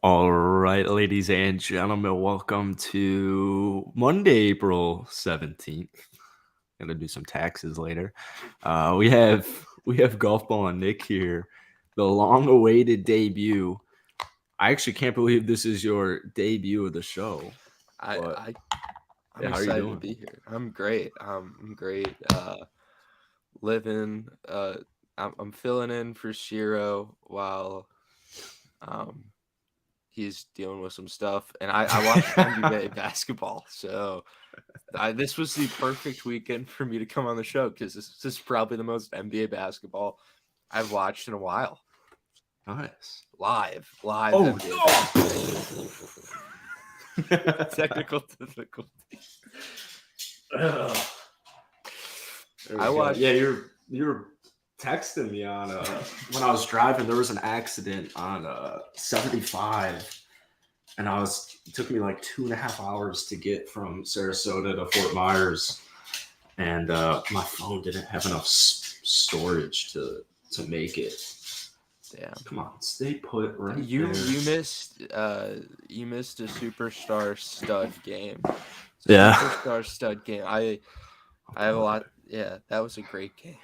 All right, ladies and gentlemen, welcome to Monday, April 17th. Gonna do some taxes later. We have golf ball and Nick here, the long-awaited debut. I actually can't believe this is your debut of the show. I, But I I'm yeah, how are you excited to doing? be here. I'm great. I'm great. Living. I'm filling in for Shiro while um he's dealing with some stuff, and I watch NBA basketball. So this was the perfect weekend for me to come on the show because this is probably the most NBA basketball I've watched in a while. Nice. Live Oh NBA basketball. no! Technical difficulty. Ugh. There we I go. watched. Yeah, you're texting me on when I was driving. There was an accident on 75, and it took me like 2.5 hours to get from Sarasota to Fort Myers, and my phone didn't have enough storage to make it. Damn. Come on, stay put right You there. you missed a superstar stud game. Yeah. Superstar stud game. I have a lot. Yeah, that was a great game.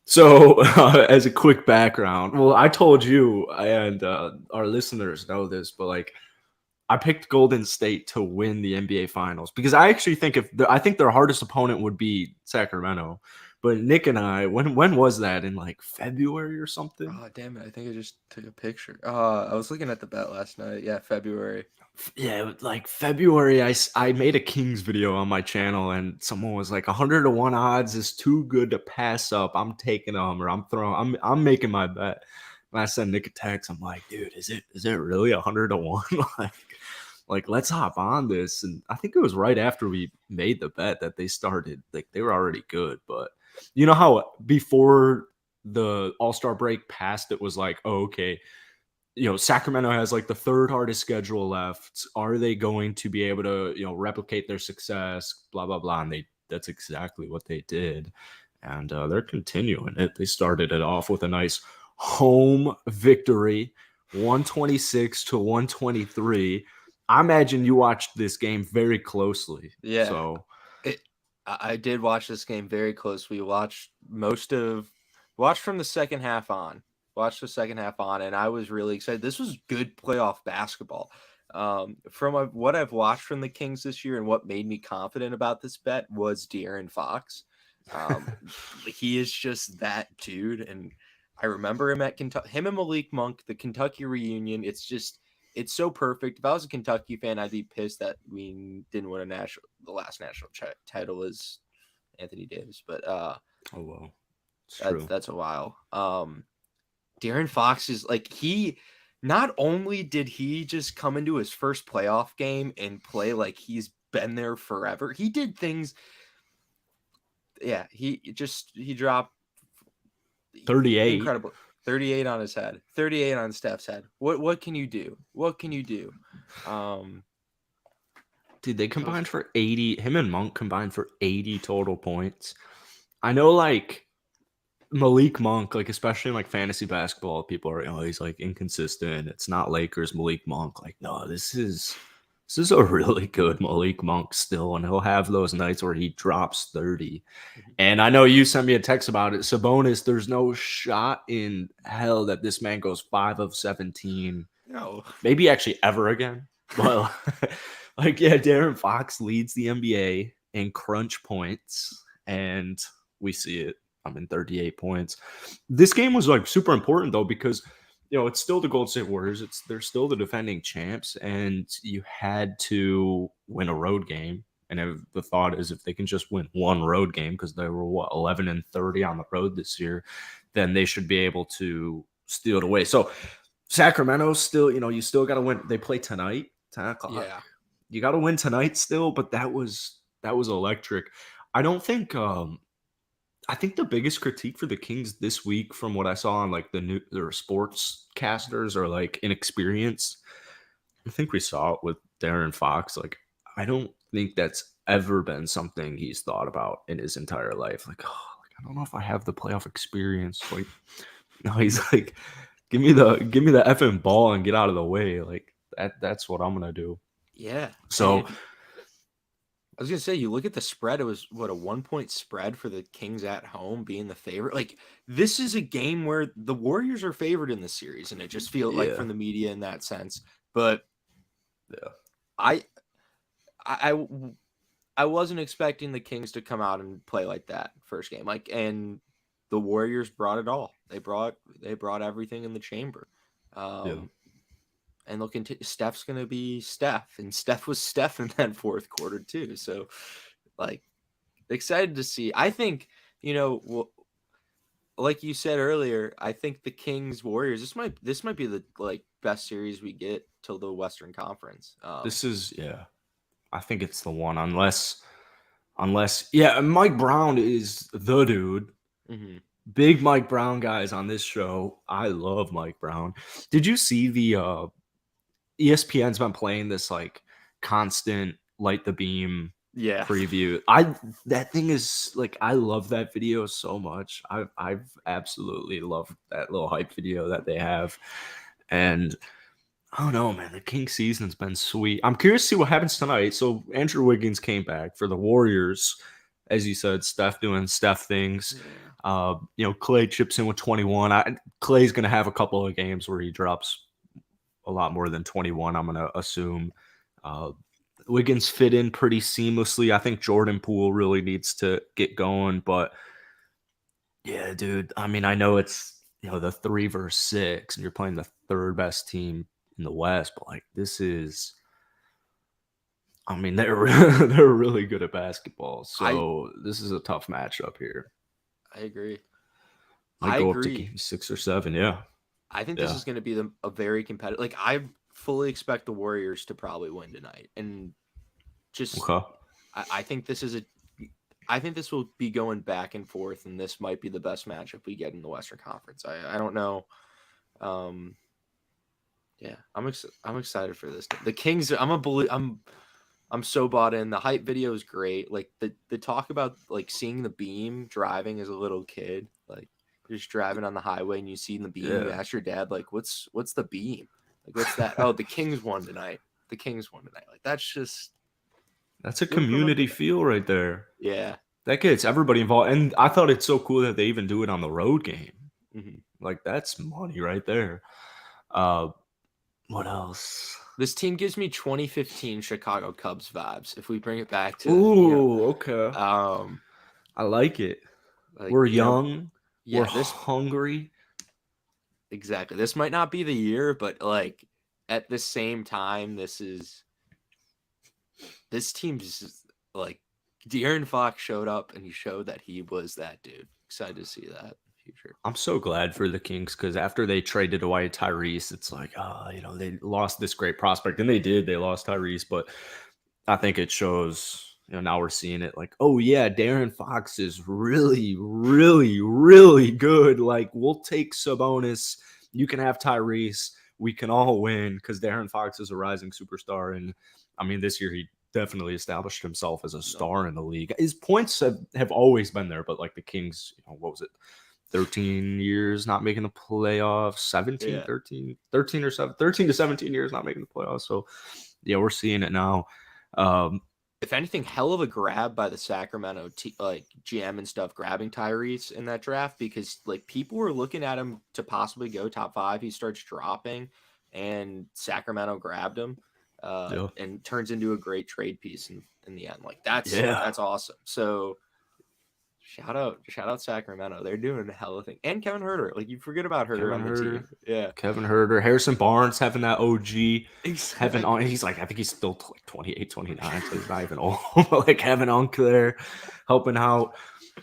So, as a quick background, well, I told you, and our listeners know this, but like, I picked Golden State to win the NBA Finals because I actually think I think their hardest opponent would be Sacramento. But Nick and I, when was that, in like February or something? Oh damn it! I think I just took a picture. I was looking at the bet last night. Yeah, February. Yeah, like February. I made a Kings video on my channel, and someone was like, 100 to 1 odds is too good to pass up. I'm taking them, or I'm making my bet. And I sent Nick a text. I'm like, dude, is it really 100 to 1? like let's hop on this. And I think it was right after we made the bet that they started. Like, they were already good, but you know how before the All-Star break passed, it was like, oh, okay, Sacramento has like the third hardest schedule left. Are they going to be able to, replicate their success? Blah, blah, blah. And that's exactly what they did. And they're continuing it. They started it off with a nice home victory, 126-123. I imagine you watched this game very closely. Yeah, So I did watch this game very close. We watched from the second half on. Watched the second half on, and I was really excited. This was good playoff basketball. From what I've watched from the Kings this year, and what made me confident about this bet was De'Aaron Fox. He is just that dude, and I remember him at Kentucky. Him and Malik Monk, the Kentucky reunion. It's so perfect. If I was a Kentucky fan, I'd be pissed that we didn't win the last national title is Anthony Davis, but oh well, it's true. that's a while. De'Aaron Fox is like, he not only did he just come into his first playoff game and play like he's been there forever, he did things. Yeah, he dropped 38. incredible. 38 on his head, 38 on Steph's head. What can you do? What can you do? Dude, they combined for 80. Him and Monk combined for 80 total points. I know, like, Malik Monk, like, especially in like fantasy basketball, people are, he's like inconsistent. It's not Lakers Malik Monk. Like, no, this is a really good Malik Monk still, and he'll have those nights where he drops 30. And I know you sent me a text about it. Sabonis, there's no shot in hell that this man goes 5 of 17. No, maybe actually ever again. Well, like, yeah, De'Aaron Fox leads the NBA in crunch points, and we see it. 38 points. This game was like super important though, because it's still the Golden State Warriors. They're still the defending champs, and you had to win a road game. And the thought is, if they can just win one road game, because they were 11-30 on the road this year, then they should be able to steal it away. So Sacramento still, you still got to win. They play tonight, 10 o'clock. yeah, You got to win tonight still, but that was electric. I don't think I think the biggest critique for the Kings this week, from what I saw on like their sports casters, are like inexperience. I think we saw it with De'Aaron Fox. Like, I don't think that's ever been something he's thought about in his entire life. Like, I don't know if I have the playoff experience. Like, no, he's like, Give me the effing ball and get out of the way. Like that's what I'm gonna do. Yeah. And So I was gonna say, you look at the spread, it was what, a 1 point spread for the Kings at home being the favorite. Like, this is a game where the Warriors are favored in the series, and it just feels like yeah, from the media in that sense. But yeah. I I I wasn't expecting the Kings to come out and play like that first game. Like, and the Warriors brought it all. They brought everything in the chamber. Yeah. Um, and they'll continue. Steph's gonna be Steph, and Steph was Steph in that fourth quarter too. So, like, excited to see. I think, like you said earlier, I think the Kings Warriors. This might be the best series we get till the Western Conference. This is yeah. I think it's the one unless yeah, Mike Brown is the dude. Mhm. Big Mike Brown guys on this show. I love Mike Brown. Did you see the ESPN's been playing this like constant light the beam Yeah, preview. That thing is like I love that video so much. I've absolutely loved that little hype video that they have. And I don't know, man. The King season's been sweet. I'm curious to see what happens tonight. So Andrew Wiggins came back for the Warriors, as you said. Steph doing Steph things. yeah. Clay chips in with 21. Clay's gonna have a couple of games where he drops a lot more than 21. I'm gonna assume. Uh, Wiggins fit in pretty seamlessly. I think Jordan Poole really needs to get going, but yeah, dude. I mean, I know it's the 3 versus 6, and you're playing the third best team in the West, but like this is, I mean, they're really good at basketball, I so this is a tough matchup here. I agree. Might I go up to agree. game 6 or 7. Yeah, I think this yeah. is going to be a very competitive. Like, I fully expect the Warriors to probably win tonight, and just Okay. I think this is a. I think this will be going back and forth, and this might be the best matchup we get in the Western Conference. I don't know. Um, yeah, I'm excited for this. The Kings. I'm so bought in. The hype video is great. Like, the talk about like seeing the beam driving as a little kid, like you're just driving on the highway and you see the beam. You Yeah. ask your dad, like, what's the beam? Like, what's that? Oh, the Kings won tonight. The Kings won tonight. Like, that's just That's a you'll remember community that. feel right there. Yeah. That gets everybody involved. And I thought it's so cool that they even do it on the road game. Mhm. Like that's money right there. Uh what else? This team gives me 2015 Chicago Cubs vibes. If we bring it back to, Ooh, okay. um, I like it. like, We're young, we're yeah, this hungry. exactly. This might not be the year, but like at the same time, this team's like De'Aaron Fox showed up and he showed that he was that dude. Excited to see that in the future. I'm so glad for the Kings because after they traded away Tyrese, it's like, they lost this great prospect. And they did. They lost Tyrese, but I think it shows, now we're seeing it like, oh, yeah, Darren Fox is really, really, really good. Like, we'll take Sabonis. You can have Tyrese. We can all win because Darren Fox is a rising superstar. And I mean, this year he definitely established himself as a No, star in the league. His points have always been there, but like the Kings, what was it? 13 years not making the playoffs, 17, yeah. 13 or 7, 13 to 17 years not making the playoffs. So, yeah, we're seeing it now. If anything, hell of a grab by the Sacramento GM and stuff, grabbing Tyrese in that draft, because like people were looking at him to possibly go top 5. He starts dropping, and Sacramento grabbed him, Yeah. and turns into a great trade piece in the end. Like, that's Yeah. awesome. So shout out Sacramento. They're doing a hell of a thing. And Kevin Herter. Like, you forget about Herter Kevin on the team. Herter. Yeah. Kevin Herter. Harrison Barnes having that OG. Having on, Exactly. he's like, I think he's still like 28, 29, so he's not even old. But like having Unk there helping out.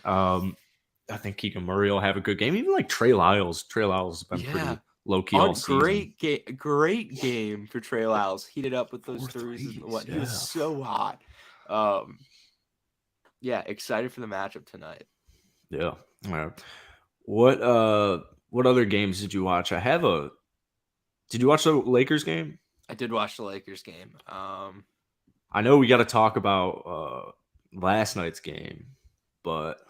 I think Keegan Murray will have a good game. Even like Trey Lyles. Trey Lyles has been Yeah. pretty low key all season. Great game for Trey Lyles. Heated up with those 4 threes and threes. what, he was Yeah. so hot. Um, yeah, excited for the matchup tonight. Yeah. All right. What other games did you watch? Did you watch the Lakers game? I did watch the Lakers game. I know we got to talk about last night's game, but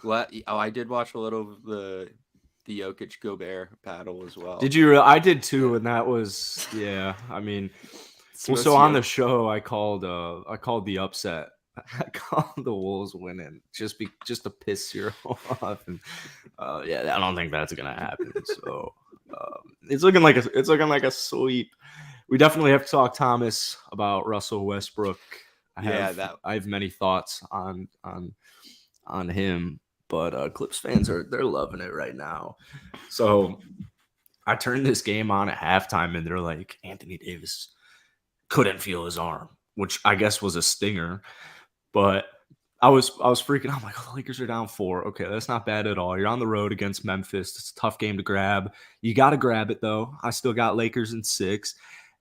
I did watch a little of the the Jokic Gobert battle as well. Did you? I did too, and that was yeah. I mean, well, so on the show, I called the upset. I called the Wolves winning just to piss Cyro off, and yeah, I don't think that's gonna happen. So it's looking like a sweep. We definitely have to talk Thomas about Russell Westbrook. I have many thoughts on him, but Clips fans they're loving it right now. So I turned this game on at halftime, and they're like, Anthony Davis couldn't feel his arm, which I guess was a stinger. But I was freaking out. I'm like, oh, the Lakers are down 4. Okay, that's not bad at all. You're on the road against Memphis. It's a tough game to grab. You got to grab it, though. I still got Lakers in 6.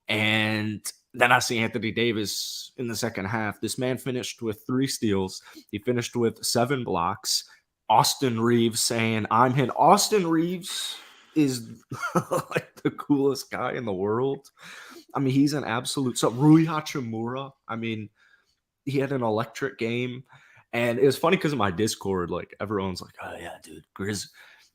And then I see Anthony Davis in the second half. This man finished with 3 steals. He finished with 7 blocks. Austin Reeves saying, I'm him. Austin Reeves is like the coolest guy in the world. I mean, he's an absolute. So Rui Hachimura, I mean, he had an electric game. And it was funny because in my Discord, like everyone's like, oh yeah, dude, Grizz.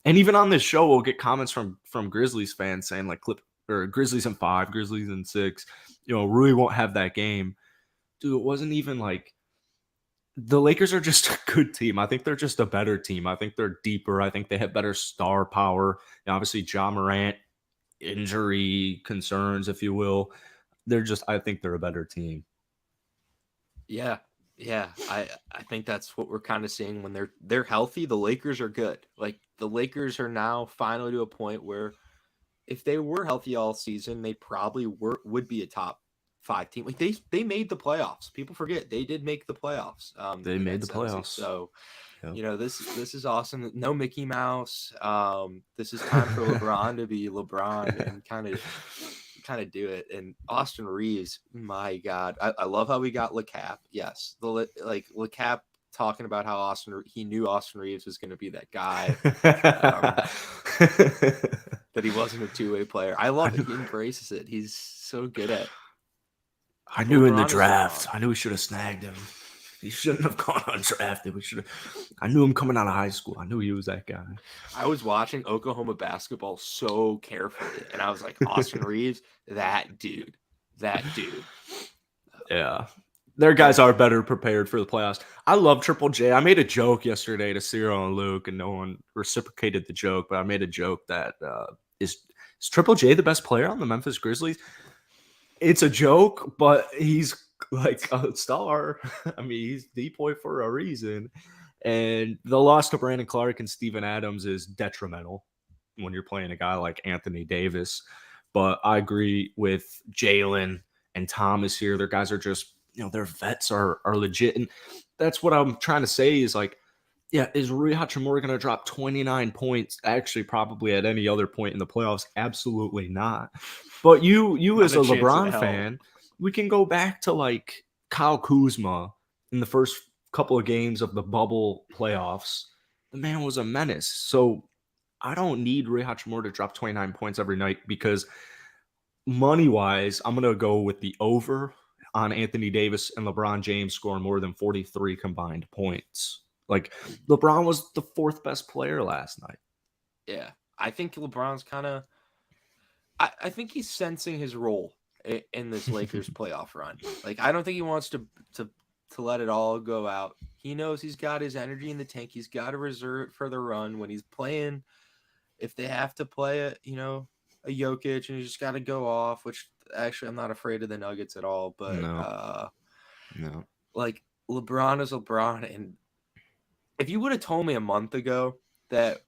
And even on this show, we'll get comments from Grizzlies fans saying like Grizzlies in 5, Grizzlies in 6. Rui won't have that game. Dude, it wasn't even like the Lakers are just a good team. I think they're just a better team. I think they're deeper. I think they have better star power. And obviously, Ja Morant, injury concerns, if you will. I think they're a better team. Yeah. I think that's what we're kind of seeing when they're healthy. The Lakers are good. Like the Lakers are now finally to a point where if they were healthy all season, they probably would be a top 5 team. Like they made the playoffs. People forget they did make the playoffs. They made the playoffs. So, yep. This is awesome. No Mickey Mouse. This is time for LeBron to be LeBron and kind of do it. And Austin Reeves, my God, I love how we got LeCap. Yes, LeCap talking about how he knew Austin Reeves was going to be that guy. That he wasn't a 2-way player. I love it. He embraces it. He's so good at. I knew in the draft. I knew we should have snagged him. He shouldn't have gone undrafted. I knew him coming out of high school. I knew he was that guy. I was watching Oklahoma basketball so carefully, and I was like, Austin Reeves, that dude. Yeah. Their guys are better prepared for the playoffs. I love Triple J. I made a joke yesterday to Cyro and Luke, and no one reciprocated the joke, but I made a joke that is Triple J the best player on the Memphis Grizzlies? It's a joke, but he's like a star. I mean, he's the boy for a reason. And the loss to Brandon Clark and Steven Adams is detrimental when you're playing a guy like Anthony Davis. But I agree with Jalen and Thomas here. Their guys are just, their vets are legit. And that's what I'm trying to say is like, yeah, is Rui Hachimura going to drop 29 points? Actually, probably at any other point in the playoffs? Absolutely not. But you as a LeBron fan, we can go back to like Kyle Kuzma in the first couple of games of the bubble playoffs. The man was a menace. So I don't need Rui Hachimura to drop 29 points every night because money-wise, I'm going to go with the over on Anthony Davis and LeBron James scoring more than 43 combined points. Like, LeBron was the 4th best player last night. Yeah. I think LeBron's kind of – I think he's sensing his role in this Lakers playoff run. Like, I don't think he wants to let it all go out. He knows he's got his energy in the tank. He's got to reserve it for the run when he's playing. If they have to play a Jokic and he's just got to go off, which actually I'm not afraid of the Nuggets at all. But, no. Like, LeBron is LeBron, and if you would have told me a month ago that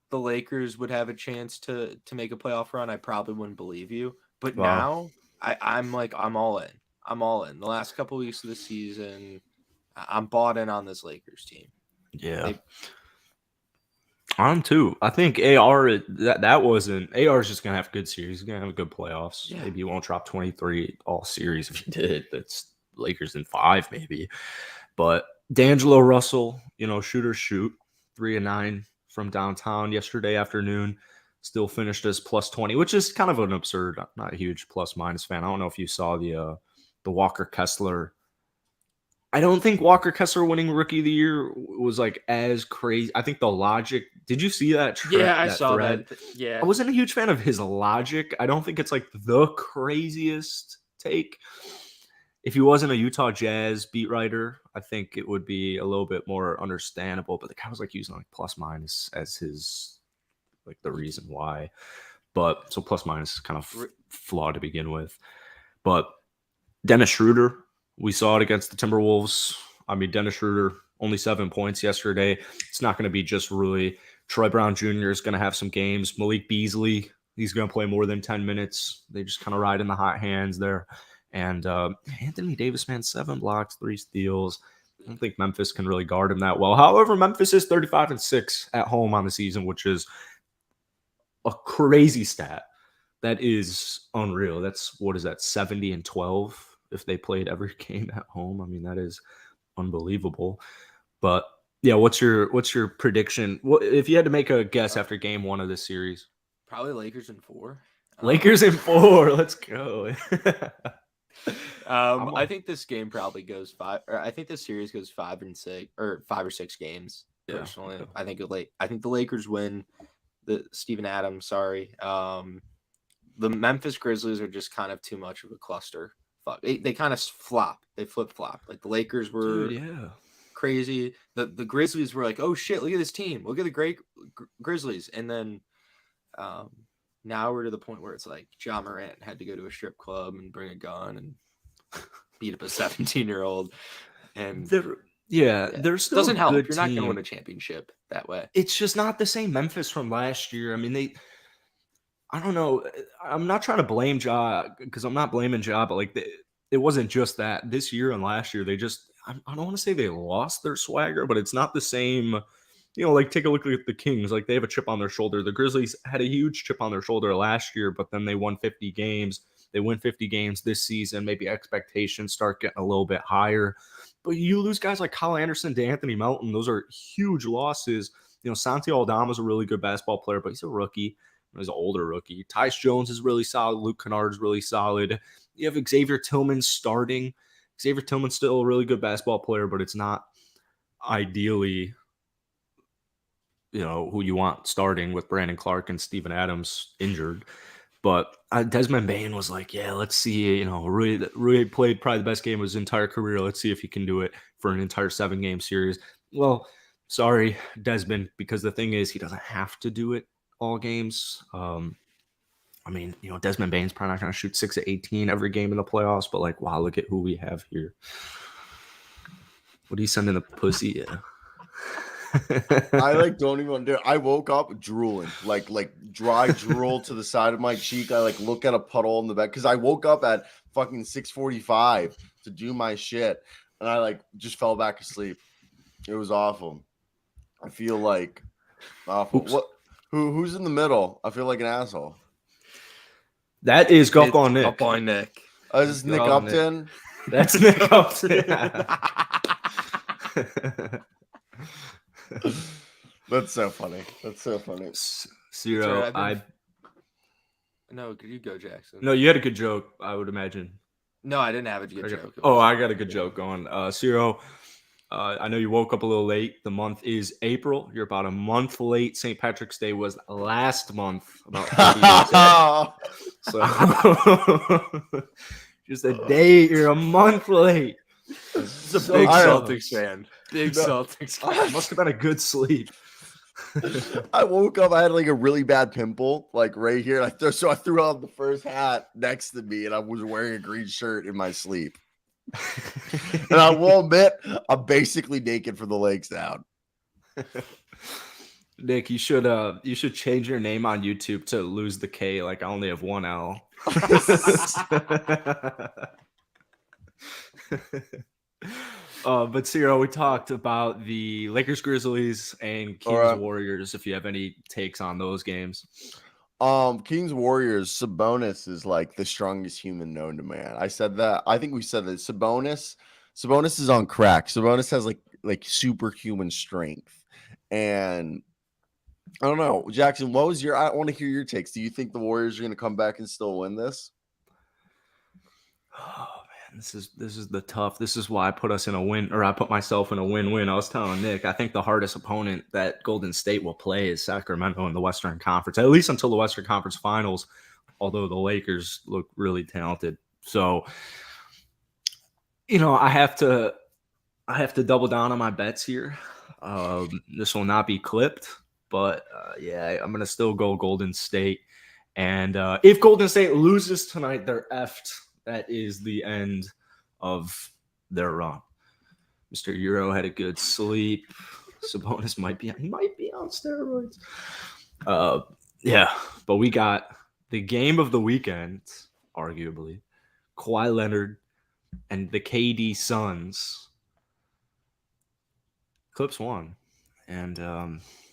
the Lakers would have a chance to make a playoff run, I probably wouldn't believe you. But now I'm all in. I'm all in. The last couple of weeks of the season, I'm bought in on this Lakers team. Yeah. I'm too. I think AR that wasn't AR's just gonna have a good series. He's gonna have a good playoffs. Yeah. Maybe he won't drop 23 all series. If he did, that's Lakers in 5 maybe. But D'Angelo Russell, shoot 3 of 9 from downtown yesterday afternoon. Still finished as plus 20, which is kind of an absurd. I'm not a huge plus minus fan. I don't know if you saw the Walker Kessler I don't think Walker Kessler winning Rookie of the Year was like as crazy. I think the logic. Did you see that Yeah, I that saw thread? that. Yeah. I wasn't a huge fan of his logic. I don't think it's like the craziest take. If he wasn't a Utah Jazz beat writer, I think it would be a little bit more understandable. But the guy was like using like plus minus as his like the reason why. But so plus minus is kind of flawed to begin with. But Dennis Schroeder, we saw it against the Timberwolves. I mean, Dennis Schroeder, only 7 points yesterday. It's not going to be just really. Troy Brown Jr. is going to have some games. Malik Beasley, he's going to play more than 10 minutes. They just kind of ride in the hot hands there. And Anthony Davis, man, 7 blocks, 3 steals. I don't think Memphis can really guard him that well. However, Memphis is 35-6 at home on the season, which is a crazy stat. That is unreal. That's, what is that, 70-12 if they played every game at home. I mean, that is unbelievable. But yeah, what's your prediction? What if you had to make a guess after game 1 of this series? Probably Lakers in 4. Lakers in 4. Let's go. I think this game probably goes 5. Or I think this series goes 5 and 6, or 5 or 6 games. Personally, yeah. I think the Lakers win. The Steven Adams, sorry. The Memphis Grizzlies are just kind of too much of a cluster. Fuck, they kind of flop. They flip flop. Like the Lakers were crazy. The Grizzlies were like, oh shit, look at this team. Look at the great Grizzlies. And then now we're to the point where it's like Ja Morant had to go to a strip club and bring a gun and beat up a 17-year-old. And there's still doesn't help. You're not going to win a championship that way. It's just not the same Memphis from last year. I mean, I don't know. I'm not trying to blame Ja because I'm not blaming Ja, but like it wasn't just that. This year and last year, they just, I don't want to say they lost their swagger, but it's not the same. You know, like take a look at the Kings. Like they have a chip on their shoulder. The Grizzlies had a huge chip on their shoulder last year, but then they won 50 games. They win 50 games this season. Maybe expectations start getting a little bit higher. But you lose guys like Kyle Anderson, DeAnthony Melton. Those are huge losses. You know, Santi Aldama's a really good basketball player, but he's a rookie. He's an older rookie. Tyus Jones is really solid. Luke Kennard is really solid. You have Xavier Tillman starting. Xavier Tillman's still a really good basketball player, but it's not ideally, you know, who you want starting with Brandon Clark and Steven Adams injured. But Desmond Bane was like, yeah, let's see. You know, Rui played probably the best game of his entire career. Let's see if he can do it for an entire 7-game series. Well, sorry, Desmond, because the thing is he doesn't have to do it all games. I mean, you know, Desmond Bane's probably not going to shoot 6 of 18 every game in the playoffs, but like, wow, look at who we have here. What are you sending the pussy? Yeah. I like don't even do it. I woke up drooling, like dry drool to the side of my cheek. I like look at a puddle in the bed because I woke up at fucking 6:45 to do my shit, and I like just fell back asleep. It was awful. I feel like awful. Oops. What? Who's in the middle? I feel like an asshole. That is Golf on Nick. Golf on Nick. Oh, is this Nick Upton? Nick. That's Nick Upton. That's so funny. That's so funny. Cyro, No, could you go, Jackson? No, you had a good joke, I would imagine. No, I didn't have a good joke. I got a good joke going. Cyro, I know you woke up a little late. The month is April. You're about a month late. St. Patrick's Day was last month. About 30 days. So just a day. You're a month late. It's a big Celtics fan. Big Celtics fan. Must have been a good sleep. I woke up. I had like a really bad pimple, like right here. So I threw out the first hat next to me, and I was wearing a green shirt in my sleep. And I will admit, I'm basically naked for the legs down. Nick, you should change your name on YouTube to Lose the K. Like I only have one L. But Cyro, we talked about the Lakers, Grizzlies, and Kings Warriors. If you have any takes on those games. Kings Warriors, Sabonis is like the strongest human known to man. I said that. I think we said that Sabonis is on crack. Sabonis has like superhuman strength. And I don't know, Jackson, I want to hear your takes. Do you think the Warriors are going to come back and still win this? Oh man, This is the tough. This is why I put us in a win, or I put myself in a win-win. I was telling Nick, I think the hardest opponent that Golden State will play is Sacramento in the Western Conference, at least until the Western Conference Finals. Although the Lakers look really talented, so I have to double down on my bets here. This will not be clipped, but yeah, I'm gonna still go Golden State. And if Golden State loses tonight, they're effed. That is the end of their run. Mr. Euro had a good sleep. Sabonis might be on steroids. Yeah, but we got the game of the weekend, arguably. Kawhi Leonard and the KD Suns. Clips won. And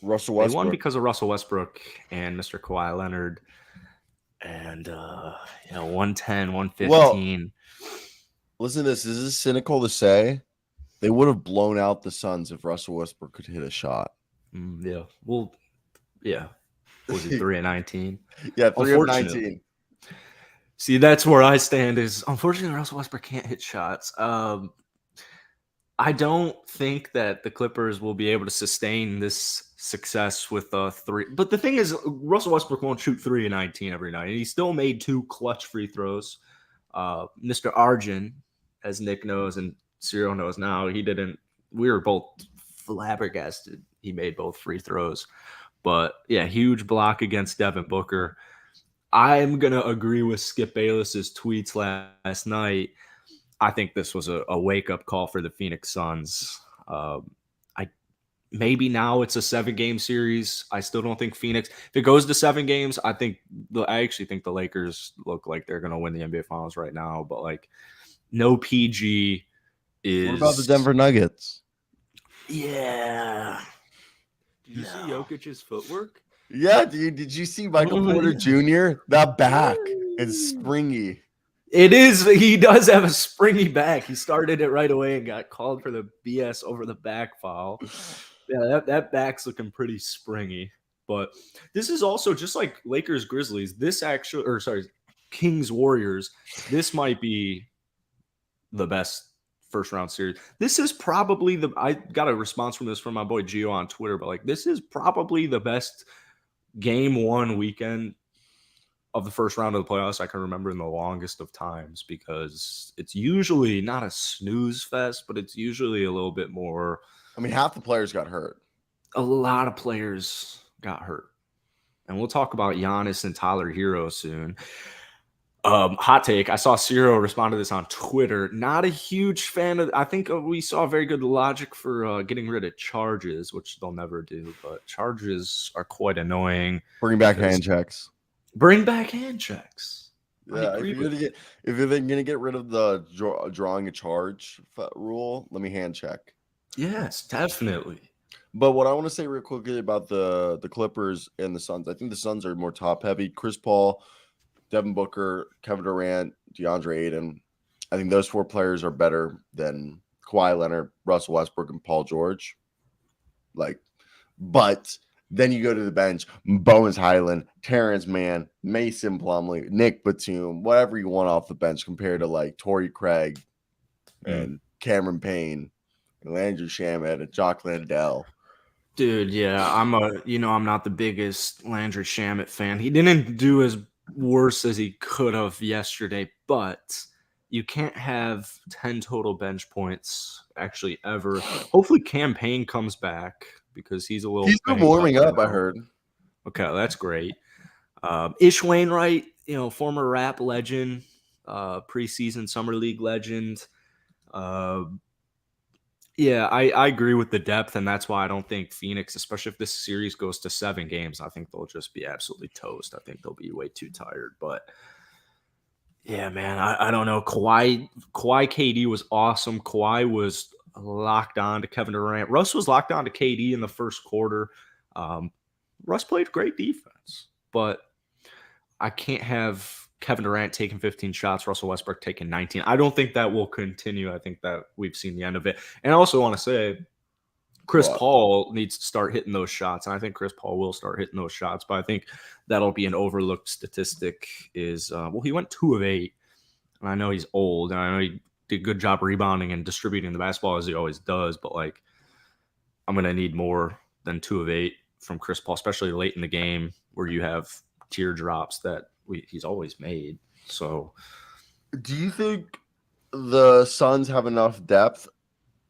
Russell they Westbrook won because of Russell Westbrook and Mr. Kawhi Leonard. And 110, 115. Well, listen to this. Is this cynical to say? They would have blown out the Suns if Russell Westbrook could hit a shot. Yeah. Well, yeah. Was it 3 of 19? Yeah, 3 of 19. See, that's where I stand. Is unfortunately Russell Westbrook can't hit shots. I don't think that the Clippers will be able to sustain this success with 3. But the thing is, Russell Westbrook won't shoot 3 of 19 every night. And he still made 2 clutch free throws. Mr. Arjun, as Nick knows and Cyro knows now, he didn't. We were both flabbergasted. He made both free throws. But yeah, huge block against Devin Booker. I'm going to agree with Skip Bayless's tweets last night. I think this was a wake-up call for the Phoenix Suns. Maybe now it's a 7-game series. I still don't think Phoenix. If it goes to 7 games, I actually think the Lakers look like they're going to win the NBA Finals right now. But like, no PG is. What about the Denver Nuggets? Yeah. Did you see Jokic's footwork? Yeah, dude. Did you see Michael Porter Jr.? That back is springy. It is. He does have a springy back. He started it right away and got called for the BS over the back foul. Yeah, that back's looking pretty springy. But this is also just like Lakers Grizzlies. Kings Warriors. This might be the best first round series. This is probably I got a response from this from my boy Gio on Twitter, but like this is probably the best game 1 weekend of the first round of the playoffs I can remember in the longest of times, because it's usually not a snooze fest, but it's usually a little bit more. I mean, half the players got hurt. A lot of players got hurt. And we'll talk about Giannis and Tyler Hero soon. Hot take. I saw Cyro respond to this on Twitter. Not a huge fan of. I think we saw very good logic for getting rid of charges, which they'll never do. But charges are quite annoying. Bring back hand checks. Bring back hand checks. Yeah, if you're gonna get rid of the drawing a charge rule, let me hand check. Yes, definitely. But what I want to say real quickly about the Clippers and the Suns, I think the Suns are more top heavy. Chris Paul, Devin Booker, Kevin Durant, DeAndre Ayton. I think those 4 players are better than Kawhi Leonard, Russell Westbrook, and Paul George. But then you go to the bench, Bones Highland, Terrence Mann, Mason Plumlee, Nick Batum, whatever you want off the bench compared to like Torrey Craig and Cameron Payne and Landry Shamet and Jock Landale. Dude, yeah, I'm not the biggest Landry Shamet fan. He didn't do as worse as he could have yesterday, but you can't have 10 total bench points actually ever. Hopefully Cam Payne comes back because he's been warming up, I heard. Okay, that's great. Ish Wainwright, former rap legend, preseason summer league legend. Yeah, I agree with the depth, and that's why I don't think Phoenix, especially if this series goes to 7 games, I think they'll just be absolutely toast. I think they'll be way too tired. But yeah, man, I don't know. Kawhi KD was awesome. Kawhi was locked on to Kevin Durant. Russ was locked on to KD in the first quarter. Russ played great defense, but I can't have Kevin Durant taking 15 shots, Russell Westbrook taking 19. I don't think that will continue. I think that we've seen the end of it. And I also want to say Chris Paul needs to start hitting those shots. And I think Chris Paul will start hitting those shots. But I think that'll be an overlooked statistic is, he went 2 of 8. And I know he's old. And I know he did a good job rebounding and distributing the basketball as he always does. But like, I'm gonna need more than 2 of 8 from Chris Paul, especially late in the game where you have teardrops that he's always made. So, do you think the Suns have enough depth,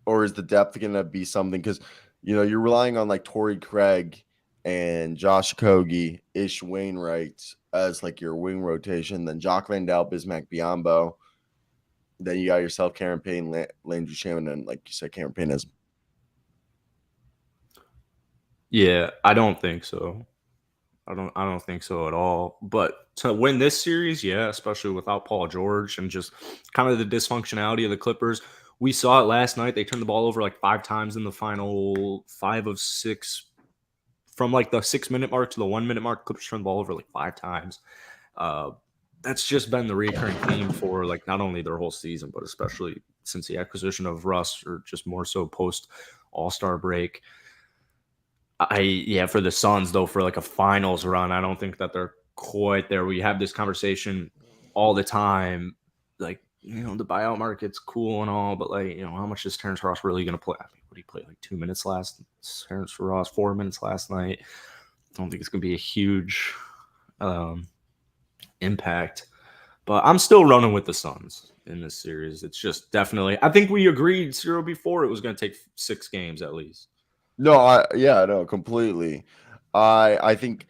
or is the depth going to be something? Because you're relying on like Torrey Craig and Josh Okogie, Ish Wainwright as like your wing rotation, then Jock Landale, Bismack Biyombo. Then you got yourself Cameron Payne, Landry Shaman, and like you said, Cameron Payne as. yeah, I don't think so. I don't think so at all. But to win this series, yeah, especially without Paul George and just kind of the dysfunctionality of the Clippers. We saw it last night. They turned the ball over like 5 times in the final 5 of 6. From like the 6-minute mark to the 1-minute mark, Clippers turned the ball over like 5 times. That's just been the recurring theme for like not only their whole season, but especially since the acquisition of Russ, or just more so post All-Star break. For the Suns though, for like a finals run, I don't think that they're quite there. We have this conversation all the time, like the buyout market's cool and all, but like how much is Terrence Ross really going to play? I mean, what did he play like 2 minutes last? Terrence Ross 4 minutes last night. I don't think it's going to be a huge impact, but I'm still running with the Suns in this series. It's just definitely. I think we agreed, Cyro, before it was going to take 6 games at least. No, completely. I think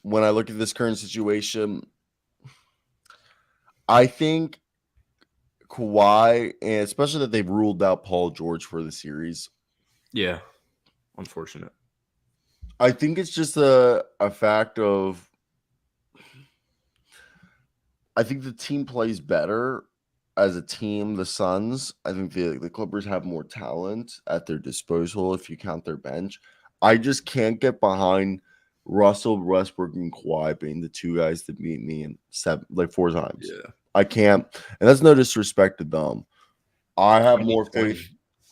when I look at this current situation, I think Kawhi, and especially that they've ruled out Paul George for the series. Yeah, unfortunate. I think it's just a fact of I think the team plays better as a team, the Suns. I think the Clippers have more talent at their disposal if you count their bench. I just can't get behind Russell Westbrook and Kawhi being the 2 guys that beat me in 4 times. Yeah, I can't, and that's no disrespect to them. I have more faith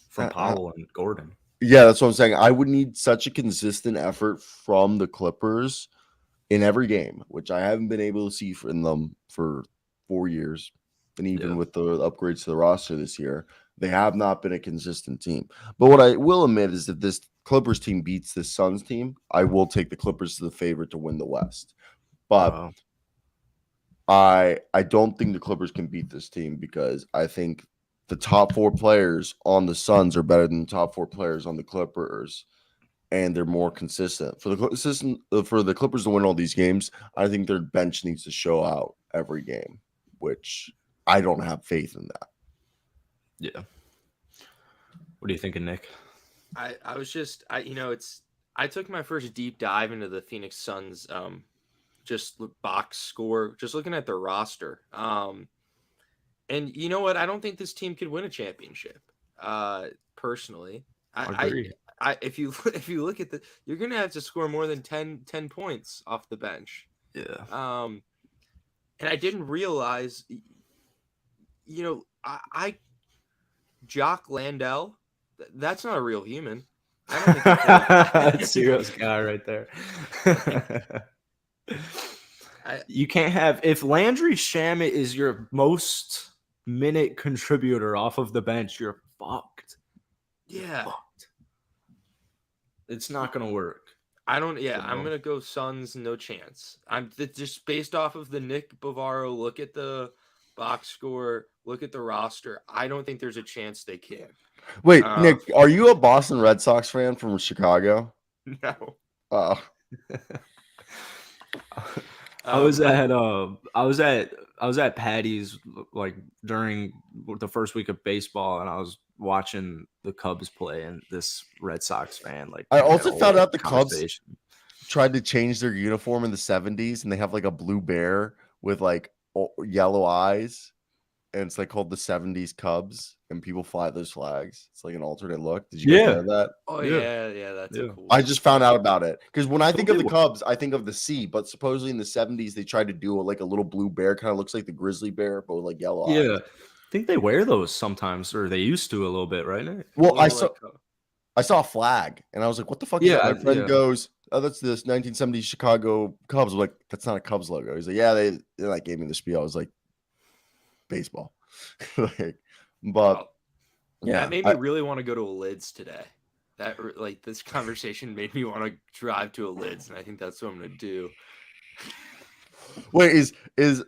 from Powell and Gordon. Yeah, that's what I'm saying. I would need such a consistent effort from the Clippers in every game, which I haven't been able to see from them for 4 years. And even with the upgrades to the roster this year, they have not been a consistent team. But what I will admit is that this Clippers team beats this Suns team, I will take the Clippers to the favorite to win the West. But I don't think the Clippers can beat this team because I think the top 4 players on the Suns are better than the top 4 players on the Clippers, and they're more consistent. For the Clippers to win all these games, I think their bench needs to show out every game, which I don't have faith in that. Yeah. What are you thinking, Nick? I took my first deep dive into the Phoenix Suns just box score, just looking at their roster. And you know what? I don't think this team could win a championship. Personally, I agree. If you look at you're gonna have to score more than 10 points off the bench. Yeah. And I didn't realize, Jock Landale, that's not a real human. I don't think that's Cyro's guy right there. You can't have, if Landry Shamet is your most minute contributor off of the bench, you're fucked. Yeah. Fucked. It's not gonna work. I'm gonna go Suns, no chance. I'm just based off of the Nick Bavaro. Look at the box score. Look at the roster. I don't think there's a chance they can. Wait, Nick, are you a Boston Red Sox fan from Chicago? No. I was at Patty's like during the first week of baseball, and I was watching the Cubs play, and this Red Sox fan I also found out the Cubs tried to change their uniform in the 70s, and they have like a blue bear with like yellow eyes, and it's like called the 70s Cubs, and people fly those flags. It's like an alternate look. Did you guys know that? Oh yeah, that's cool. I just found out about it because when I think of the Cubs, I think of the C, but supposedly in the 70s they tried to do like a little blue bear, kind of looks like the grizzly bear, but with like yellow eyes. Yeah, I think they wear those sometimes, or they used to a little bit, right? Well, I saw a flag, and I was like, "What the fuck?" Yeah, my friend goes, "Oh, that's this 1970s Chicago Cubs." I'm like, "That's not a Cubs logo." He's like, "Yeah, they like gave me the spiel." I was like, "Baseball." But that made me really want to go to a Lids today. That like this conversation made me want to drive to a Lids, and I think that's what I'm gonna do. Wait, is That's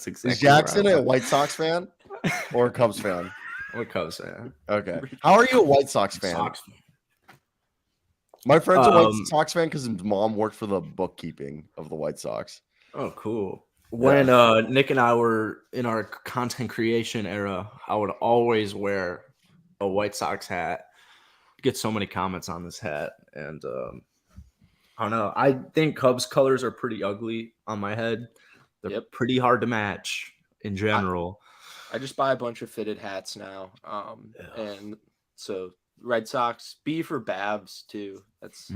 exactly is Jackson where a White Sox fan or a Cubs fan? What Cubs fan? Okay. How are you a White Sox fan? Sox. My friend's a White Sox fan because his mom worked for the bookkeeping of the White Sox. Oh, cool. When Nick and I were in our content creation era, I would always wear a White Sox hat. Get so many comments on this hat, and I don't know. I think Cubs colors are pretty ugly on my head. They're pretty hard to match in general. I just buy a bunch of fitted hats now, and so Red Sox B for Babs too. That's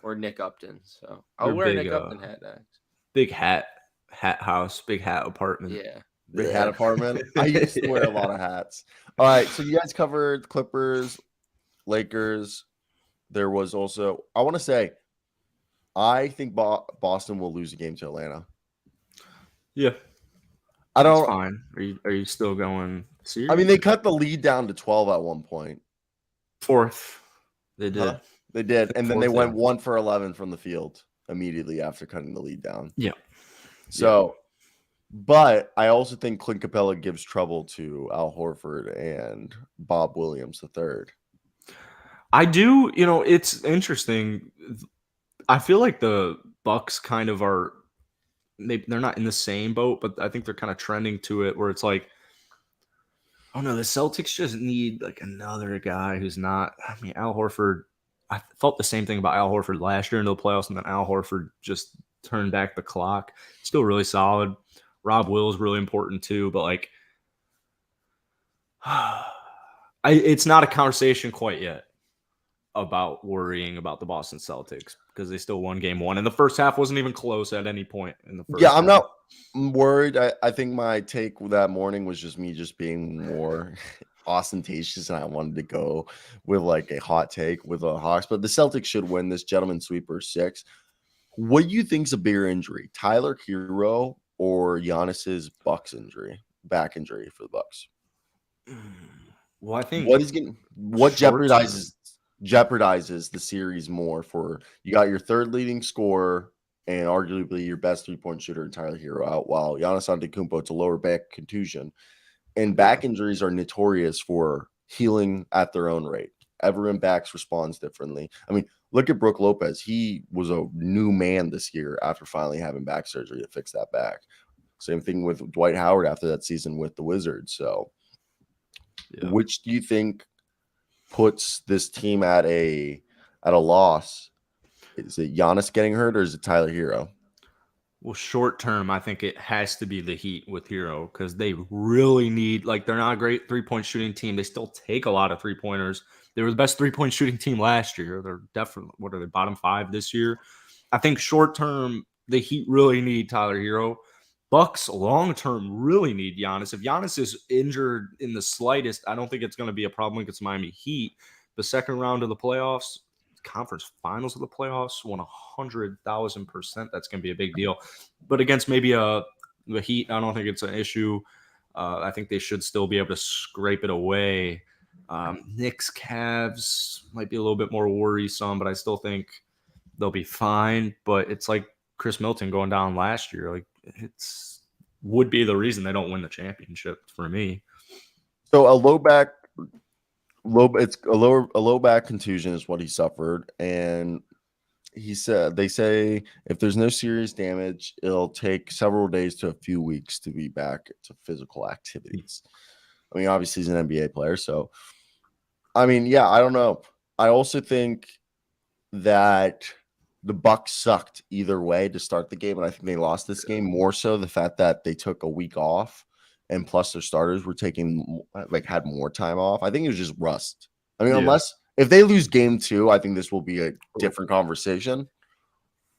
or Nick Upton. So I'll wear a Nick Upton hat next. Big hat house, big hat apartment. Yeah. Big hat apartment. I used to wear a lot of hats. All right, so you guys covered Clippers, Lakers. There was also, I want to say, I think Boston will lose a game to Atlanta. Yeah. I don't. That's fine. Are you still going serious? I mean, they cut the lead down to 12 at one point. Fourth. They did. Huh? They did. And then they went 1 for 11 from the field immediately after cutting the lead down. Yeah. So, but I also think Clint Capella gives trouble to Al Horford and Bob Williams III. I do. You know, it's interesting. I feel like the Bucks kind of are. They're not in the same boat, but I think they're kind of trending to it where it's like, oh no, the Celtics just need like another guy who's not. I mean, Al Horford. I felt the same thing about Al Horford last year in the playoffs, and then Al Horford just turned back the clock. Still really solid. Rob Will is really important too, but like, it's not a conversation quite yet about worrying about the Boston Celtics because they still won game one. And the first half wasn't even close at any point in the first half. I'm not worried. I think my take that morning was just me just being more ostentatious, and I wanted to go with like a hot take with the Hawks. But the Celtics should win this gentleman sweeper 6. What do you think's a bigger injury, Tyler Hero or Giannis's back injury for the Bucks? Well, I think what jeopardizes the series more for you got your third leading scorer and arguably your best 3-point shooter, Tyler Hero, out while Giannis Antetokounmpo to lower back contusion. And back injuries are notorious for healing at their own rate. Everyone backs responds differently. I mean, look at Brook Lopez. He was a new man this year after finally having back surgery to fix that back. Same thing with Dwight Howard after that season with the Wizards. So which do you think puts this team at a loss? Is it Giannis getting hurt or is it Tyler Hero? Well, short term, I think it has to be the Heat with Hero because they really need, like, they're not a great 3-point shooting team. They still take a lot of 3-pointers. They were the best 3-point shooting team last year. They're definitely, what are they, bottom 5 this year? I think short term, the Heat really need Tyler Hero. Bucks long term really need Giannis. If Giannis is injured in the slightest, I don't think it's going to be a problem against Miami Heat. The second round of the playoffs, conference finals of the playoffs, 100,000%. That's going to be a big deal. But against maybe the Heat, I don't think it's an issue. I think they should still be able to scrape it away. Knicks, Cavs might be a little bit more worrisome, but I still think they'll be fine. But it's like Chris Middleton going down last year. Like, would be the reason they don't win the championship for me. So a low back contusion is what he suffered, and he said they say if there's no serious damage, it'll take several days to a few weeks to be back to physical activities. I mean, obviously he's an NBA player, so I mean, yeah, I don't know. I also think that the Bucks sucked either way to start the game, and I think they lost this game more so the fact that they took a week off, and plus their starters were had more time off. I think it was just rust. I mean, unless if they lose game 2, I think this will be a different conversation.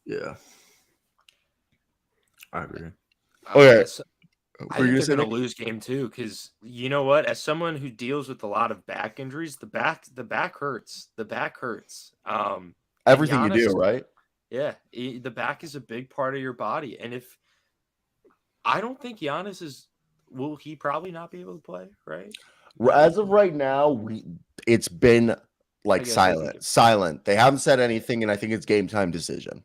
Yeah, I agree. Okay, I think they're going to lose game 2 because you know what? As someone who deals with a lot of back injuries, the back hurts. The back hurts. Everything Giannis, you do, right? Yeah, the back is a big part of your body, and if I don't think Giannis is will he probably not be able to play, right? As of right now, it's been like silent. They haven't said anything, and I think it's game time decision.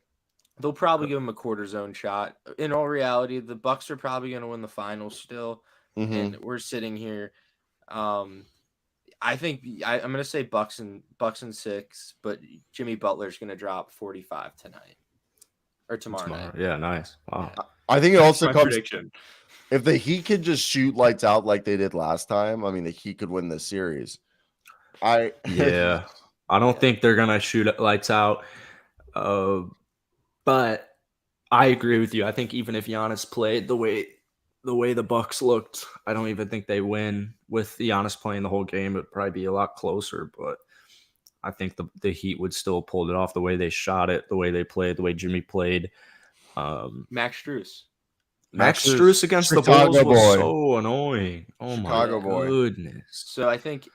They'll probably give him a quarter zone shot. In all reality, the Bucks are probably going to win the finals still, and we're sitting here. I think I'm going to say Bucks and 6, but Jimmy Butler's going to drop 45 tonight or tomorrow night. Yeah, nice. Wow. I think it also comes prediction. If the Heat could just shoot lights out like they did last time. I mean, the Heat could win this series. I don't think they're gonna shoot lights out. But I agree with you. I think even if Giannis played the way the Bucks looked, I don't even think they win. With Giannis playing the whole game, it'd probably be a lot closer. But I think the Heat would still pull it off the way they shot it, the way they played, the way Jimmy played. Max Strus. Max Strus against Chicago the Bulls was so annoying. Oh Chicago my goodness. So I think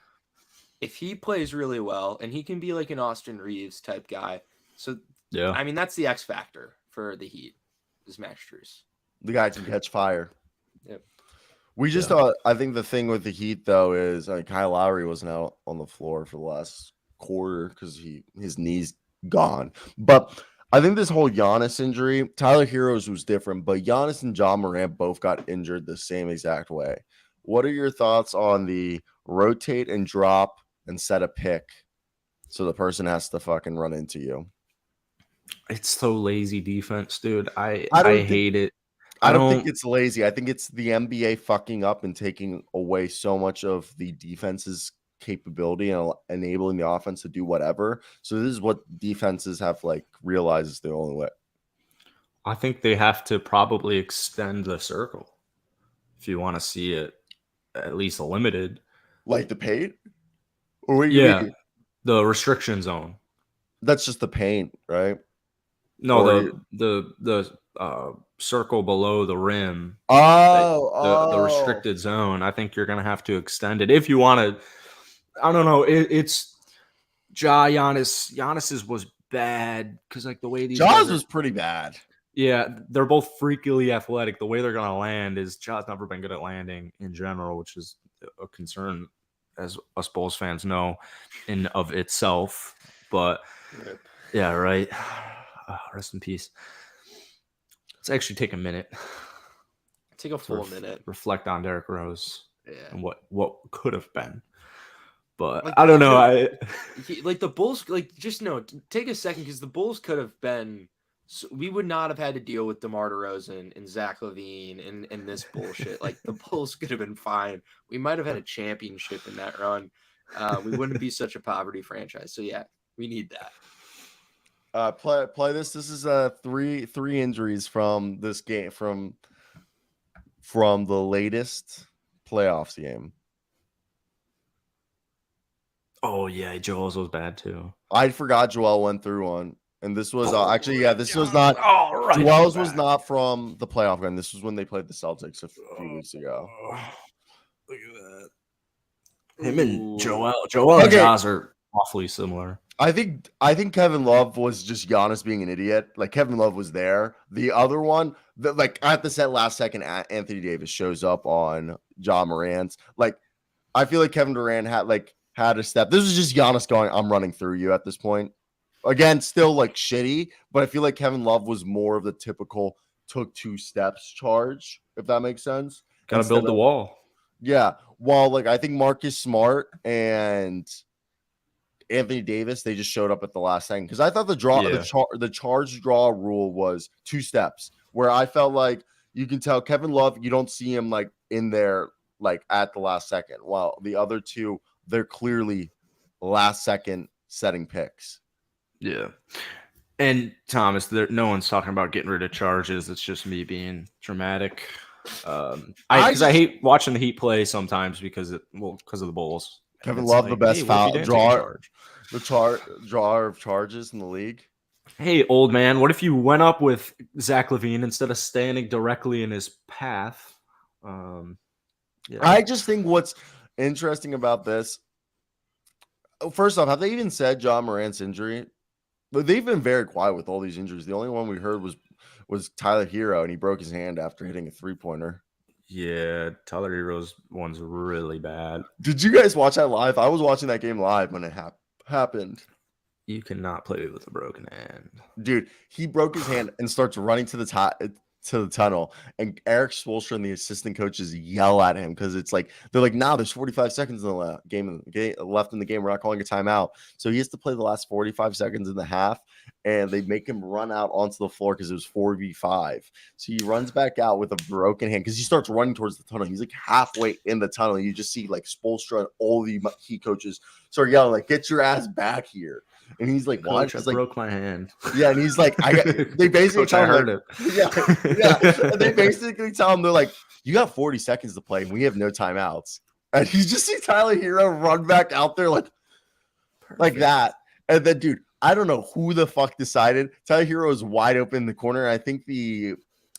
if he plays really well, and he can be like an Austin Reeves type guy. So yeah, I mean, that's the X factor for the Heat is Max Strus. The guy can catch fire. Yep. We just thought, I think the thing with the Heat though is Kyle Lowry wasn't out on the floor for the last quarter because his knee's gone. But I think this whole Giannis injury, Tyler Heroes was different, but Giannis and John Morant both got injured the same exact way. What are your thoughts on the rotate and drop and set a pick so the person has to fucking run into you? It's so lazy defense, dude. I hate it. I don't think it's lazy. I think it's the NBA fucking up and taking away so much of the defense's capability and enabling the offense to do whatever. So this is what defenses have realized is the only way. I think they have to probably extend the circle if you want to see it at least limited. Like the paint? Or what mean? The restriction zone. That's just the paint, right? No, the circle below the rim. The restricted zone. I think you're gonna have to extend it if you want to. I don't know. It's Giannis's was bad because the way these Ja's was pretty bad. Yeah, they're both freakily athletic. The way they're gonna land is Ja's never been good at landing in general, which is a concern, as us Bulls fans know, in of itself. But yeah, right. Rest in peace. Let's actually take a minute. Take a full minute. Reflect on Derrick Rose and what could have been. But I don't know. The Bulls, take a second because the Bulls could have been. So we would not have had to deal with DeMar DeRozan and Zach LaVine and this bullshit. The Bulls could have been fine. We might have had a championship in that run. We wouldn't be such a poverty franchise. So yeah, we need that. Play this. This is three injuries from this game from the latest playoffs game. Oh yeah, Joel's was bad too. I forgot Joel went through one, and this was this was not. Joel's was not from the playoff game. This was when they played the Celtics a few weeks ago. Look at that. Him and Joel and Jazz are awfully similar. I think Kevin Love was just Giannis being an idiot. Kevin Love was there. The other one, at the last second, Anthony Davis shows up on John Morant's. I feel like Kevin Durant had a step. This was just Giannis going, "I'm running through you" at this point. Again, still shitty, but I feel like Kevin Love was more of the typical took 2 steps charge, if that makes sense. Got to build the wall. Yeah. While I think Marcus Smart and Anthony Davis, they just showed up at the last second because I thought the charge draw rule was 2 steps, where I felt you can tell Kevin Love, you don't see him in there at the last second, while the other two, they're clearly last second setting picks. Yeah. And Thomas, no one's talking about getting rid of charges. It's just me being dramatic. I hate watching the Heat play sometimes because of the Bulls. Kevin Love, the best foul drawer of charges in the league. Hey, old man, what if you went up with Zach LaVine instead of standing directly in his path? I just think what's interesting about this, first off, have they even said John Morant's injury? But they've been very quiet with all these injuries. The only one we heard was Tyler Hero, and he broke his hand after hitting a 3-pointer. Yeah, Tyler Hero's one's really bad. Did you guys watch that live? I was watching that game live when it happened. You cannot play with a broken hand. Dude, he broke his hand and starts running to the tunnel, and Eric Spoelstra and the assistant coaches yell at him because it's like they're like, "Nah, there's 45 seconds in the game left in the game. We're not calling a timeout." So he has to play the last 45 seconds in the half, and they make him run out onto the floor because it was 4v5. So he runs back out with a broken hand because he starts running towards the tunnel. He's like halfway in the tunnel. You just see like Spoelstra and all the Heat coaches start yelling like, "Get your ass back here!" And he's like, "What?" I broke my hand. Yeah, and he's like, they basically Coach, tell I him, heard like, it. yeah. And they basically tell him, they're like, "You got 40 seconds to play, and we have no timeouts." And you just see Tyler Hero run back out there like that. And then, dude, I don't know who the fuck decided. Tyler Hero is wide open in the corner. And I think the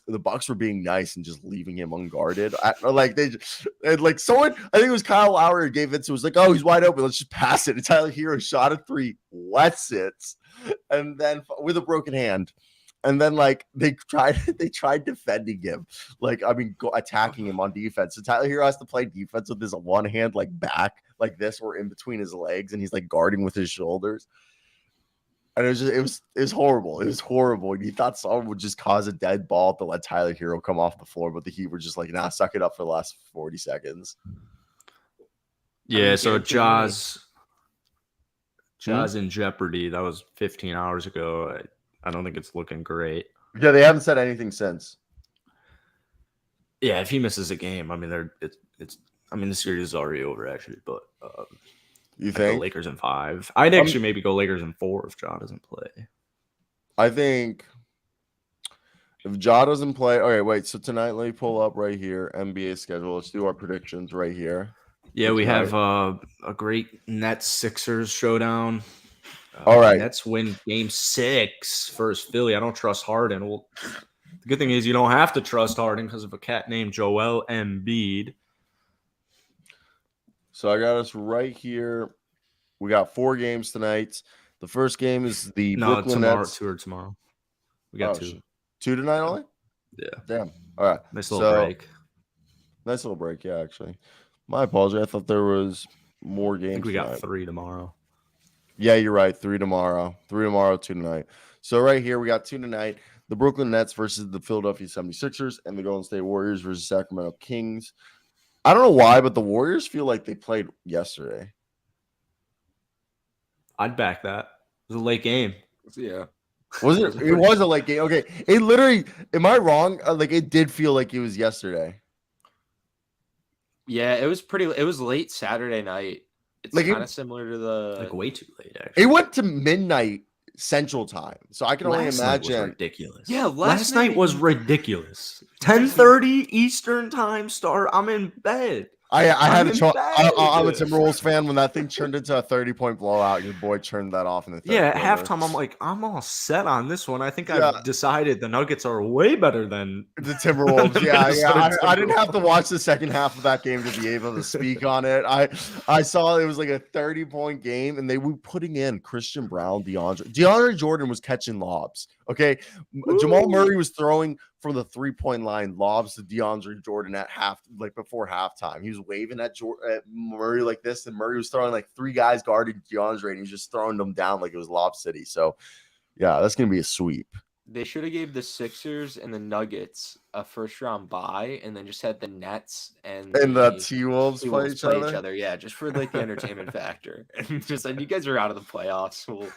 Bucks were being nice and just leaving him unguarded. I think it was Kyle Lowry who gave it. So it was like, "Oh, he's wide open. Let's just pass it." And Tyler Hero shot a 3, lets it, and then with a broken hand. And then like they tried defending him, attacking him on defense. So Tyler Hero has to play defense with his one hand like back like this or in between his legs, and he's like guarding with his shoulders. And it was horrible. It was horrible. And you thought someone would just cause a dead ball to let Tyler Hero come off the floor, but the Heat were just like, "Nah, suck it up for the last 40 seconds." Yeah, so Jaws in jeopardy. That was 15 hours ago. I don't think it's looking great. Yeah, they haven't said anything since. Yeah, if he misses a game, I mean, the series is already over actually. But you think go Lakers in 5? I'd actually maybe go Lakers in 4 if Ja doesn't play. I think if Ja doesn't play, all right. Wait, so tonight, let me pull up right here NBA schedule. Let's do our predictions right here. Yeah, we have a great Nets Sixers showdown. All right. Nets win game 6 versus Philly. I don't trust Harden. Well, the good thing is you don't have to trust Harden because of a cat named Joel Embiid. So I got us right here. We got 4 games tonight. The first game is the Brooklyn Nets. 2 or tomorrow. We got 2. 2 tonight only? Yeah. Damn. All right. Nice little break. Nice little break, yeah, actually. My apologies. I thought there was more games. I think we got 3 tomorrow. Yeah, you're right. 3 tomorrow. 3 tomorrow, 2 tonight. So right here, we got 2 tonight. The Brooklyn Nets versus the Philadelphia 76ers and the Golden State Warriors versus Sacramento Kings. I don't know why, but the Warriors feel like they played yesterday. I'd back that. It was a late game. Yeah. Was it? It was a late game. Okay. It literally, am I wrong? It did feel like it was yesterday. Yeah, it was late Saturday night. It's kind of similar to the way too late, actually. It went to midnight Central Time. So I can only imagine. Night was ridiculous. Yeah, last night was ridiculous. 10:30 Eastern Time start. I'm in bed. I had a choice. I'm a Timberwolves fan. When that thing turned into a 30-point blowout, your boy turned that off in the third quarter. At halftime, I'm like, I'm all set on this one. I think I've decided the Nuggets are way better than the Timberwolves. I didn't have to watch the second half of that game to be able to speak on it. I saw it was like a 30-point game, and they were putting in Christian Brown, DeAndre Jordan was catching lobs. Okay, Jamal Murray was throwing from the 3-point line lobs to DeAndre Jordan at before halftime. He was waving at Murray like this, and Murray was throwing like 3 guys guarding DeAndre, and he was just throwing them down like it was Lob City. So, yeah, that's gonna be a sweep. They should have gave the Sixers and the Nuggets a first-round bye, and then just had the Nets and the T-Wolves play each other. Yeah, just for the entertainment factor. And just you guys are out of the playoffs. We'll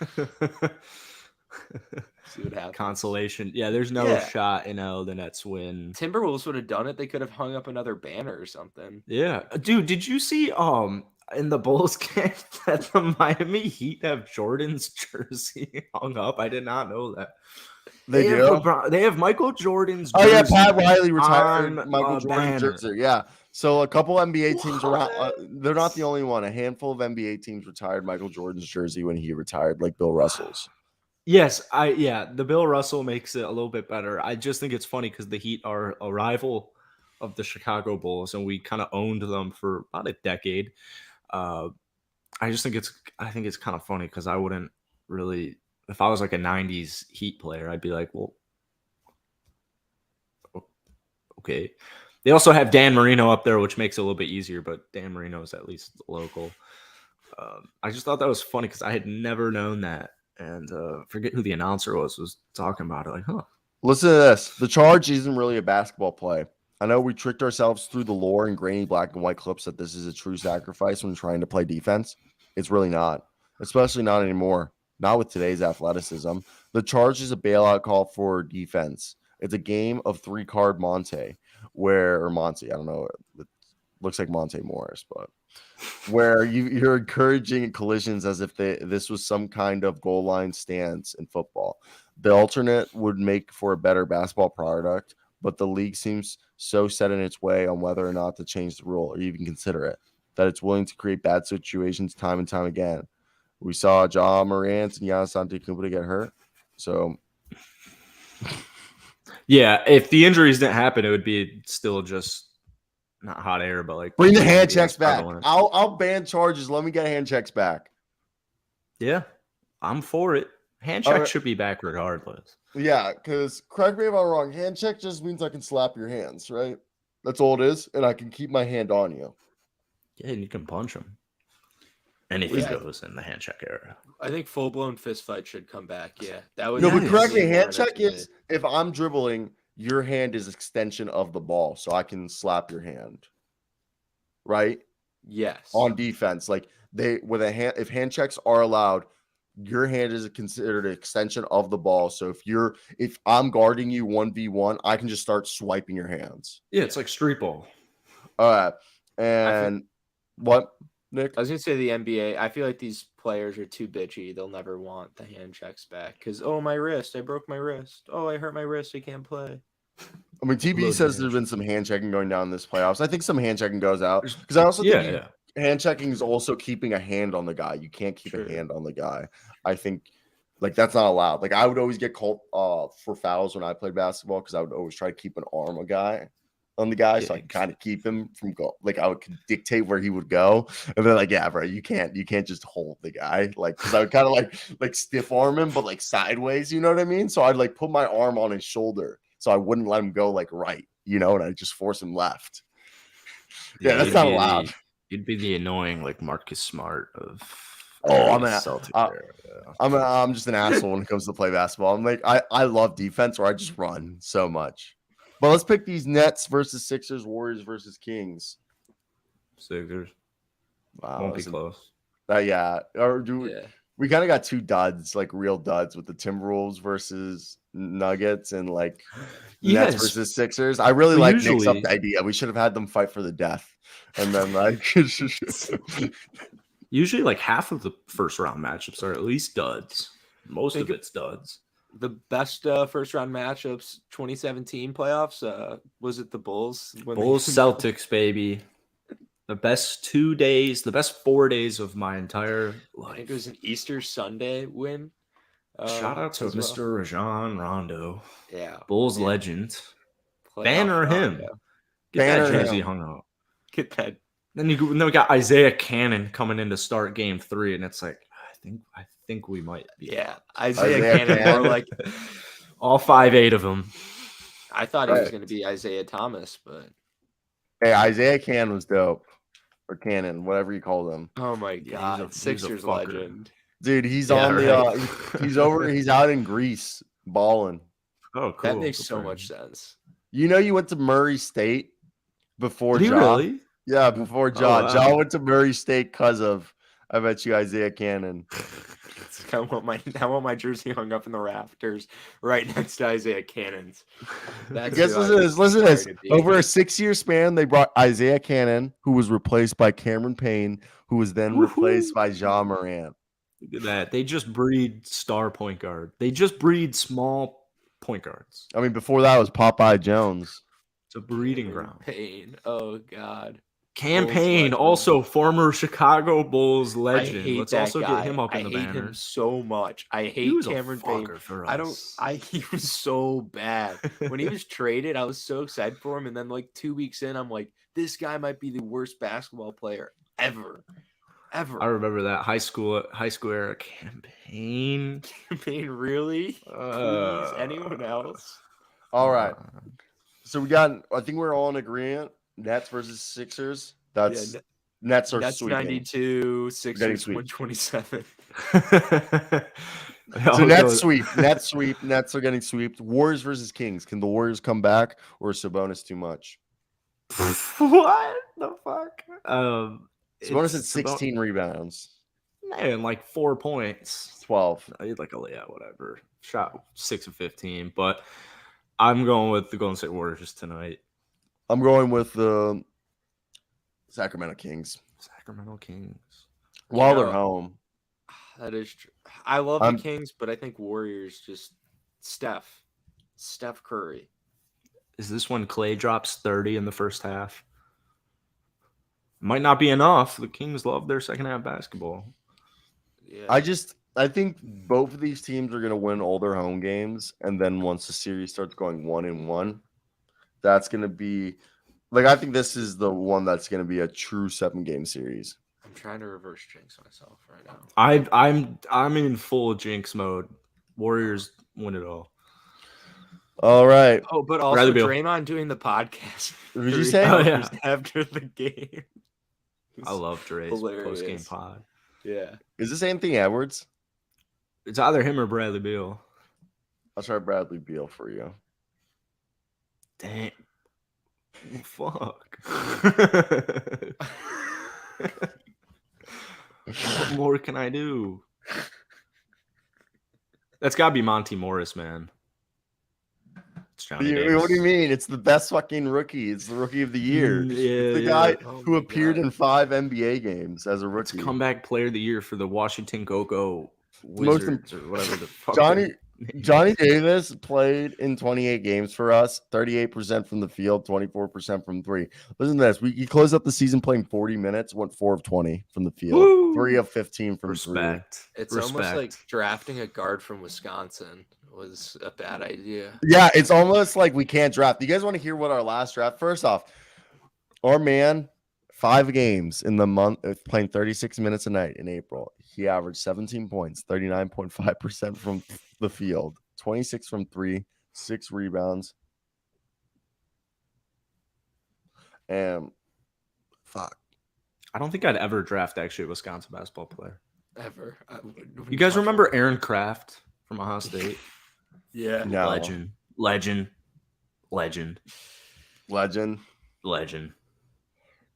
see what happens. Consolation. Yeah, there's no shot in the Nets win. Timberwolves would have done it. They could have hung up another banner or something. Yeah. Dude, did you see in the Bulls game that the Miami Heat have Jordan's jersey hung up? I did not know that. They do? They have Michael Jordan's jersey. Oh, yeah, Pat Riley retired Michael Jordan's jersey. Yeah. So a couple NBA teams around, they're not the only one. A handful of NBA teams retired Michael Jordan's jersey when he retired, like Bill Russell's. Yes, the Bill Russell makes it a little bit better. I just think it's funny because the Heat are a rival of the Chicago Bulls, and we kind of owned them for about a decade. I think it's kind of funny because I wouldn't really, if I was like a 90s Heat player, I'd be like, well, okay. They also have Dan Marino up there, which makes it a little bit easier, but Dan Marino is at least local. I just thought that was funny because I had never known that. And forget who the announcer was talking about it. Like, huh. Listen to this. The charge isn't really a basketball play. I know we tricked ourselves through the lore and grainy black and white clips that this is a true sacrifice when trying to play defense. It's really not, especially not anymore. Not with today's athleticism. The charge is a bailout call for defense. It's a game of 3-card Monte, or Monty, I don't know. It looks like Monte Morris, but where you're encouraging collisions as if this was some kind of goal line stance in football. The alternate would make for a better basketball product, but the league seems so set in its way on whether or not to change the rule or even consider it, that it's willing to create bad situations time and time again. We saw Ja Morant and Giannis Antetokounmpo get hurt. So, yeah, if the injuries didn't happen, it would be still just not hot air, but like bring the hand checks back. I'll ban charges. Let me get hand checks back. Yeah, I'm for it. Hand check should be back regardless. Yeah, because correct me if I'm wrong. Hand check just means I can slap your hands, right? That's all it is, and I can keep my hand on you. Yeah, and you can punch him. Anything goes in the hand check era. I think full blown fist fight should come back. Yeah, that would. No, but correct me. Hand check is if I'm dribbling, your hand is extension of the ball, so I can slap your hand. Right? Yes. On defense, like if hand checks are allowed, your hand is considered an extension of the ball. So if I'm guarding you 1v1, I can just start swiping your hands. Yeah, it's like street ball. And what, Nick? I was gonna say the NBA. I feel like these players are too bitchy. They'll never want the hand checks back because my wrist, I broke my wrist. Oh, I hurt my wrist. I can't play. I mean, TB says there's been some hand checking going down in this playoffs. I think some hand checking goes out because I also think hand checking is also keeping a hand on the guy. You can't keep a hand on the guy. I think like that's not allowed. Like I would always get called for fouls when I played basketball because I would always try to keep an arm on the guy so I could kind of keep him from go. Like I would dictate where he would go, and they're like, "Yeah, bro, you can't just hold the guy." Like because I would kind of like stiff arm him, but like sideways. You know what I mean? So I'd like put my arm on his shoulder. So I wouldn't let him go like right, and I just force him left. Yeah, that's not allowed. You'd be the annoying like Marcus Smart of. I'm just an asshole when it comes to play basketball. I'm like I love defense where I just run so much. But let's pick these Nets versus Sixers, Warriors versus Kings. Sixers. Wow, won't be close. We kind of got two duds, like real duds, with the Timberwolves versus Nuggets and like Nets versus Sixers. I really like Nick's up the idea. We should have had them fight for the death, and then like usually like half of the first round matchups are at least duds. Most of it's duds. The best first round matchups 2017 playoffs was it the Bulls? Bulls Celtics, baby. The best 2 days, the best 4 days of my entire life. I think it was an Easter Sunday win. Shout out to Mr. Rajon Rondo. Yeah. Bulls legend. Banner him. Get that jersey hung up. Get that. Then we got Isaiah Cannon coming in to start game 3, and it's like, I think we might be. Yeah. Isaiah Cannon more like all 5'8" of them. I thought he was going to be Isaiah Thomas, but hey, Isaiah Cannon was dope. Or Cannon, whatever you call them. Oh my god, Sixers legend. Dude, he's on the he's out in Greece balling. Oh, cool. That makes so much sense. You went to Murray State before Did Ja. Really? Yeah, before Ja. Ja went to Murray State because of, I bet you, Isaiah Cannon. I want my jersey hung up in the rafters right next to Isaiah Cannon's. Listen to this. Over a 6-year span, they brought Isaiah Cannon, who was replaced by Cameron Payne, who was then replaced by Ja Morant. Look at that. They just breed star point guard. They just breed small point guards. I mean, before that was Popeye Jones. It's a breeding ground. Payne. Oh, God. Campaign, also former Chicago Bulls legend. I hate Let's that also guy. get him up in the banner. I hate him so much. I hate Cameron Payne. He was so bad. When he was traded, I was so excited for him. And then like 2 weeks in, I'm like, this guy might be the worst basketball player ever. I remember that high school era Campaign. Campaign, really? Please, anyone else? All right. So we got. I think we're all in agreement. Nets versus Sixers. That's Nets are That's sweeping. 92, Getting Sixers sweep. 127. So Nets sweep. Nets sweep. Nets are getting swept. Warriors versus Kings. Can the Warriors come back, or is Sabonis too much? What the fuck? Sabonis had 16 rebounds. Man, like 4 points. 12. Whatever. Shot 6 of 15, but I'm going with the Golden State Warriors tonight. I'm going with the Sacramento Kings. Sacramento Kings. While they're home. That is true. I love the Kings, but I think Warriors just Steph Curry. Is this when Clay drops 30 in the first half? Might not be enough. The Kings love their second half basketball. Yeah. I think both of these teams are going to win all their home games, and then once the series starts going 1-1, that's going to be like, I think this is the one that's going to be a true 7-game series. I'm trying to reverse jinx myself right now. I'm in full jinx mode. Warriors win it all. All right. Oh, but also Draymond doing the podcast. What did you say? After the game. I love Dre's post-game pod. Yeah. Is this Anthony Edwards? It's either him or Bradley Beal. I'll try Bradley Beal for you. Dang. Fuck. What more can I do? That's got to be Monty Morris, man. It's Johnny Davis. What do you mean? It's the best fucking rookie. It's the rookie of the year. It's the guy who appeared in 5 NBA games as a rookie. It's comeback player of the year for the Washington Go-Go Wizards or whatever the fuck. Johnny Davis played in 28 games for us, 38% from the field, 24% from 3. Listen to this. He closed up the season playing 40 minutes, went 4 of 20 from the field, Woo! 3 of 15 from 3. It's almost like drafting a guard from Wisconsin was a bad idea. Yeah, it's almost like we can't draft. Do you guys want to hear what our last draft? First off, our man, 5 games in the month, playing 36 minutes a night in April. He averaged 17 points, 39.5% from the field, 26 from 3, 6 rebounds. And fuck. I don't think I'd ever draft actually a Wisconsin basketball player. Ever. You guys remember Aaron Kraft from Ohio State? Yeah. No. Legend.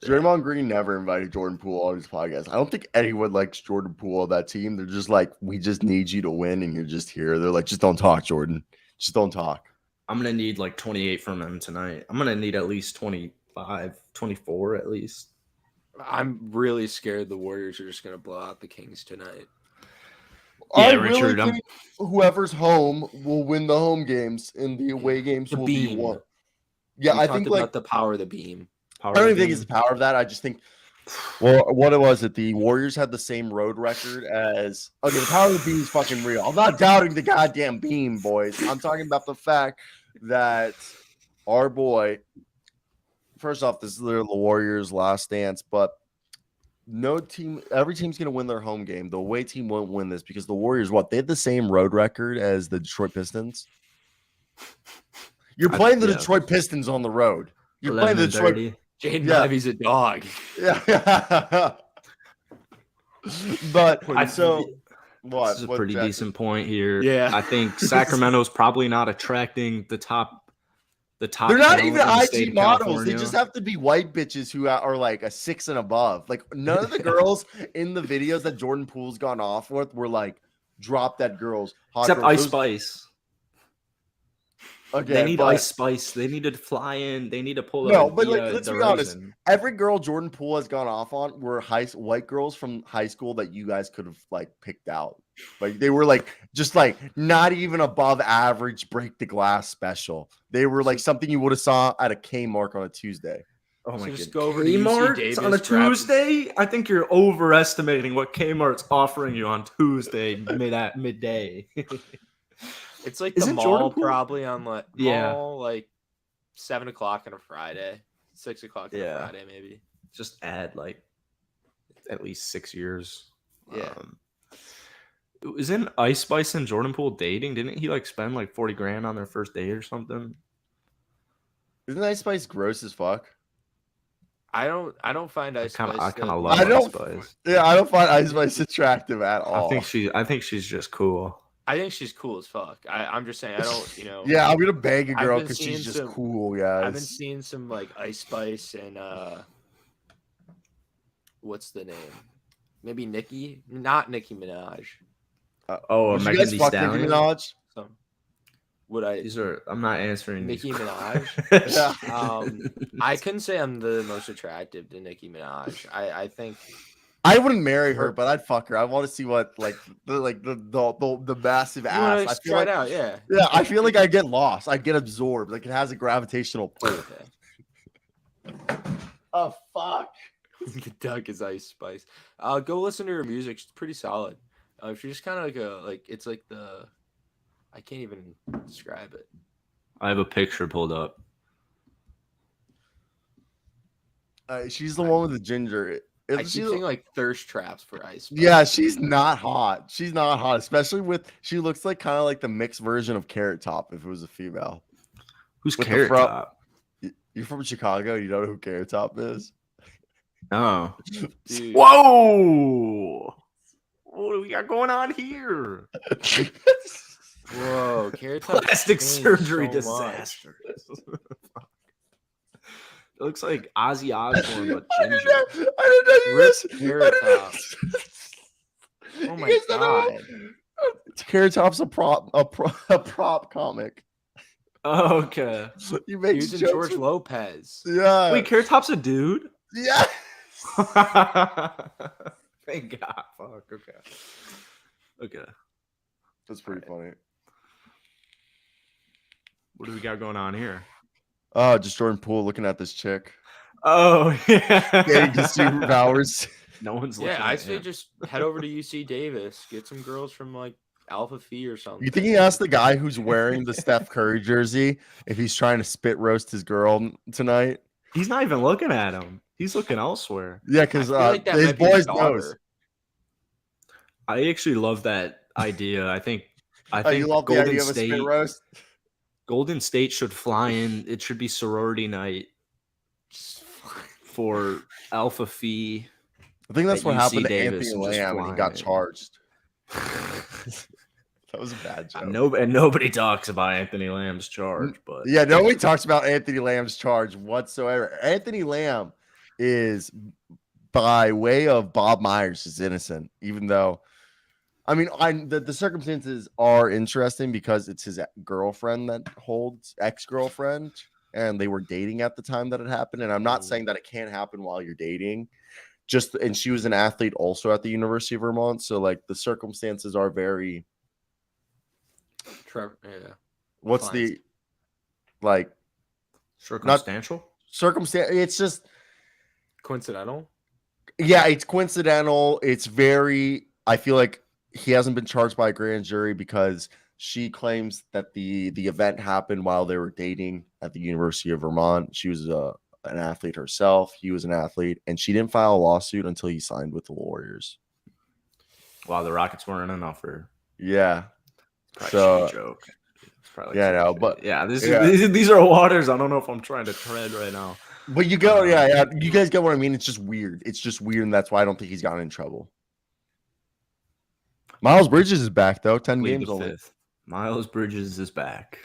Draymond Green never invited Jordan Poole on his podcast. I don't think anyone likes Jordan Poole on that team. They're just like, we just need you to win, and you're just here. They're like, just don't talk, Jordan. Just don't talk. I'm going to need like 28 from him tonight. I'm going to need at least 25, 24 at least. I'm really scared the Warriors are just going to blow out the Kings tonight. Yeah, Richard, really think whoever's home will win the home games, and the away games will be won. Yeah, I think about the power of the beam. I don't even think it's the power of that. I just think, well, what it was that the Warriors had the same road record as. Okay, the power of the beam is fucking real. I'm not doubting the goddamn beam, boys. I'm talking about the fact that our boy. First off, this is the Warriors' last dance, but every team's gonna win their home game. The away team won't win this because the Warriors, they had the same road record as the Detroit Pistons. You're playing the Detroit Pistons on the road. You're playing the Detroit. Jaden Ivey's a dog. Yeah. But this is a pretty decent point here. Yeah. I think Sacramento's probably not attracting the top. They're not even IG models. They just have to be white bitches who are like a 6 and above. Like none of the girls in the videos that Jordan Poole's gone off with were like drop that girls. Except Ice Spice. Okay, they need Ice Spice. They need to fly in. They need to pull. Let's be honest. Every girl Jordan Poole has gone off on were white girls from high school that you guys could have like picked out. Like they were like just like not even above average break the glass special. They were like something you would have saw at a Kmart on a Tuesday. Oh my god! Just go over Kmart on a Tuesday? I think you're overestimating what Kmart's offering you on Tuesday midday. It's like the mall probably on mall like 7 o'clock on a Friday, 6 o'clock on a Friday maybe. Just add like at least 6 years. Yeah. Isn't Ice Spice and Jordan Poole dating? Didn't he like spend like 40 grand on their first date or something? Isn't Ice Spice gross as fuck? I don't find Ice Spice. I kind that- of love I Ice don't. Spice. Yeah, I don't find Ice Spice attractive at all. I think she's just cool. I think she's cool as fuck. I'm just saying I don't. Yeah, I'm gonna bang a I've girl been because she's seeing just some- cool, guys. I've been seeing some like Ice Spice and what's the name? Maybe Nicki, not Nicki Minaj. Would you Megan guys Thee fuck Nicki Stallion. Minaj? Some would I? I'm not answering Nicki these. Minaj. I couldn't say I'm the most attractive to Nicki Minaj. I think I wouldn't marry her, but I'd fuck her. I want to see what the massive you want ass. I to feel try like it out, yeah. yeah, I feel like I get lost. I get absorbed. Like it has a gravitational pull. Okay. Oh fuck. Doug is Ice Spice. Go listen to her music. It's pretty solid. She's just kind of it's like I can't even describe it. I have a picture pulled up. She's the one with the ginger. I keep saying like thirst traps for Ice Spice. Yeah, she's not hot. She's not hot, especially with she looks like kind of like the mixed version of Carrot Top if it was a female. Who's With the Carrot fro- Top? You're from Chicago. You know who Carrot Top is? Oh. Dude. Whoa! What do we got going on here? Whoa, Carrot Top Plastic changed surgery so much. disaster. It looks like Ozzy Osbourne, but I ginger. didn't know you Rip guys. Carrot Top. Oh You my guys don't know- god. Carrot Top's a prop comic. Oh, okay. You He make was in jokes George with- Lopez. Yeah. Wait, Carrot Top's a dude? Yeah. Thank God. Fuck. Okay. Okay. That's pretty funny. What do we got going on here? Oh, just Jordan Poole looking at this chick. Oh, yeah. Getting to superpowers. No one's looking Yeah, I at say him. just head over to UC Davis, get some girls from like Alpha Phi or something. You think he asked the guy who's wearing the Steph Curry jersey if he's trying to spit roast his girl tonight? He's not even looking at him. He's looking elsewhere. Yeah, I because feel like that his might be his boys daughter. knows. I actually love that idea. I think Oh, you love the Golden idea of a State spit roast? Golden State should fly in. It should be sorority night for Alpha Phi. I think that's at what UC happened to Davis Anthony and just Lamb, and he got flying in. charged. That was a bad joke. And nobody talks about Anthony Lamb's charge, but Yeah, nobody talks about Anthony Lamb's charge whatsoever. Anthony Lamb is, by way of Bob Myers, is innocent, even though, I mean, the circumstances are interesting because it's his girlfriend that holds ex-girlfriend, and they were dating at the time that it happened. And I'm not saying that it can't happen while you're dating. And she was an athlete also at the University of Vermont, so like the circumstances are very. Trevor, yeah. What's Fine. the like circumstantial. circumstance? It's just. Coincidental? Yeah, it's coincidental. It's very. I feel like he hasn't been charged by a grand jury because she claims that the event happened while they were dating at the University of Vermont. She was an athlete herself. He was an athlete, and she didn't file a lawsuit until he signed with the Warriors. Wow, the Rockets weren't enough for her. Yeah. Probably So- a joke. It's probably Yeah, I know, shit. but- yeah, yeah. These are waters. I don't know if I'm trying to tread right now. But you go, yeah, you guys get what I mean. It's just weird. It's just weird, and that's why I don't think he's gotten in trouble. Miles Bridges is back though. 10 Plead games the only. fifth. Miles Bridges is back.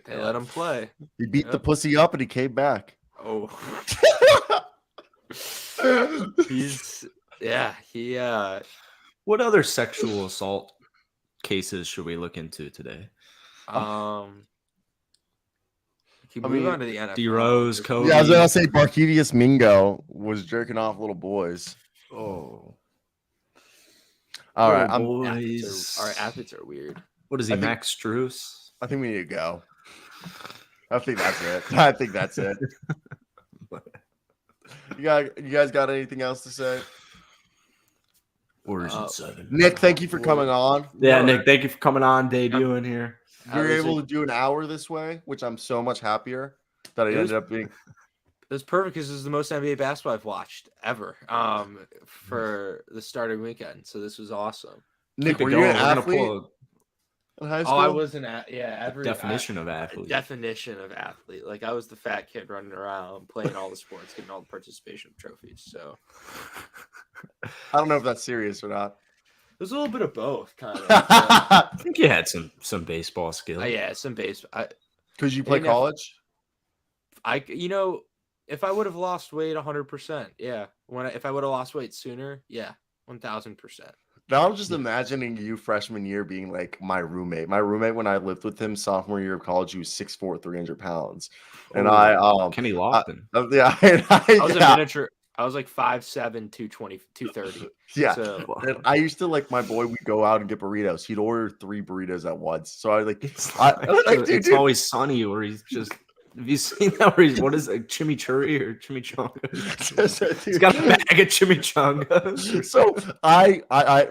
They let him play. He beat the Yep. pussy up, and he came back. Oh. He's he What other sexual assault cases should we look into today? Keep I moving mean, on to the NFL. D Rose, Kobe. Yeah, I was gonna say Barkevius Mingo was jerking off little boys. Oh, All right, little I'm, boys. Our athletes are weird. What is he, I think- Max Struess? I think we need to go. I think that's it. I think that's it. You guys got anything else to say? Warriors in Uh, 7. Nick, thank you for coming on. Yeah, Nick, thank you for coming on, debuting here. You're was able it- to do an hour this way, which I'm so much happier that it It was- ended up being. It was perfect because this is the most NBA basketball I've watched ever. For the starting weekend. So this was awesome. Nick, Keep it were you going. an We're gonna athlete? pull in high Oh, school? I was every Definition of athlete. Definition of athlete. Like I was the fat kid running around, playing all the sports, getting all the participation trophies. So I don't know if that's serious or not. there's a little bit of both, kind of. I think you had some baseball skill. Yeah, some base. Because you play didn't have- college? If I would have lost weight 100%, yeah. If I would have lost weight sooner, yeah, 1000%. Now I'm just imagining you freshman year being like my roommate. My roommate, when I lived with him sophomore year of college, he was 6'4", 300 pounds. And Kenny Lofton. Yeah. I was a miniature. I was like 5'7", 220, 230. Yeah. So, And I used to like my boy, we'd go out and get burritos. He'd order 3 burritos at once. So I like, It's Always Sunny where he's just. Have you seen that? Where what is it, chimichurri or chimichanga? He's got a bag of chimichangas. So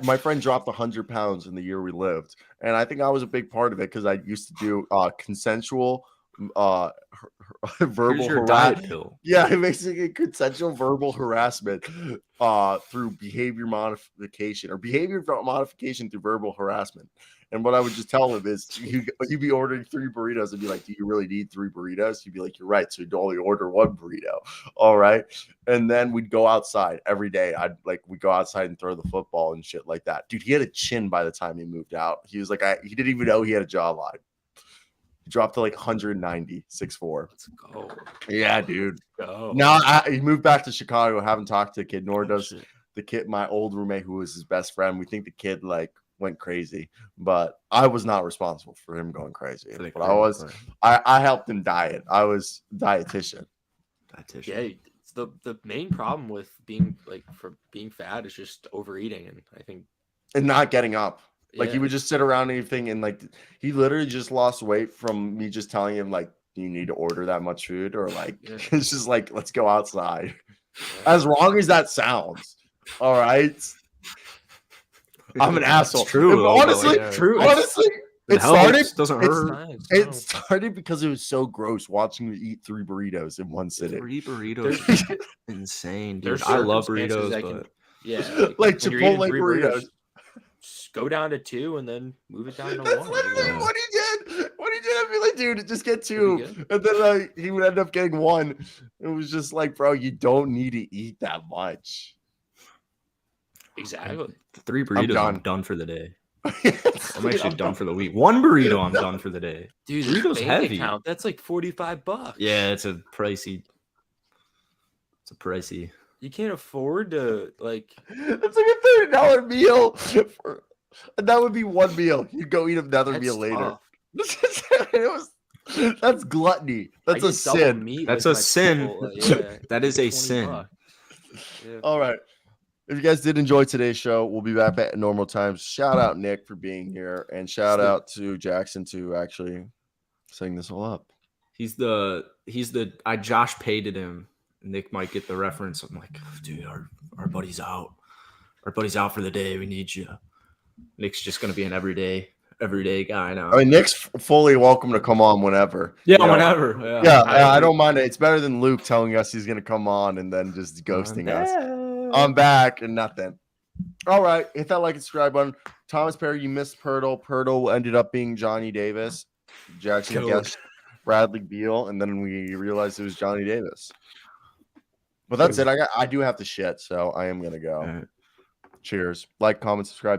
my friend dropped 100 pounds in the year we lived, and I think I was a big part of it because I used to do consensual verbal harassment. Yeah, basically consensual verbal harassment through behavior modification through verbal harassment. And what I would just tell him is you'd be ordering 3 burritos and be like, do you really need 3 burritos? He'd be like, you're right. So you'd only order 1 burrito. All right. And then we'd go outside every day. We'd go outside and throw the football and shit like that. Dude, he had a chin by the time he moved out. He was like, he didn't even know he had a jawline. He dropped to like 190, 6'4". let's go. Yeah, dude. Go. Now he moved back to Chicago. Haven't talked to the kid, nor does the kid, my old roommate, who was his best friend. We think the kid went crazy, but I was not responsible for him going crazy. But I helped him diet. I was dietitian. Yeah, it's the main problem with being fat is just overeating, and I think not getting up. Yeah. He would just sit around anything, and he literally just lost weight from me just telling him do you need to order that much food, or it's just let's go outside. Yeah. As wrong as that sounds, all right. I'm an asshole. It's true. Honestly, it started. Doesn't hurt. It started because it was so gross watching me eat 3 burritos in one sitting. 3 burritos, insane, dude. I love burritos, but Chipotle burritos. Just go down to 2 and then move it down to 1. That's literally what he did. I'd be like, dude, just get 2, and then he would end up getting 1. It was just bro, you don't need to eat that much. Exactly. 3 burritos, I'm done for the day. I'm actually done for the week. 1 burrito, I'm done for the day. Dude, burrito's heavy. Account, that's like $45. Yeah, it's a pricey. You can't afford to That's a $30 meal. That would be 1 meal. You'd go eat another meal later. That's gluttony. That's a sin. That's a sin. That is a sin. Yeah. All right. If you guys did enjoy today's show, we'll be back at normal times. Shout out Nick for being here, and shout out to Jackson to actually setting this all up. He's the I Josh pated him. Nick might get the reference. I'm like, dude, our buddy's out. Our buddy's out for the day. We need you. Nick's just gonna be an everyday guy now. I mean, Nick's fully welcome to come on whenever. Yeah, whenever. Yeah, I don't mind it. It's better than Luke telling us he's gonna come on and then just ghosting us. I'm back and nothing. All right, hit that like and subscribe button. Thomas Perry, you missed Pirtle. Pirtle ended up being Johnny Davis. Jackson guessed Bradley Beal, and then we realized it was Johnny Davis. But that's it. I do have to shit, so I am gonna go. Cheers. Like, comment, subscribe.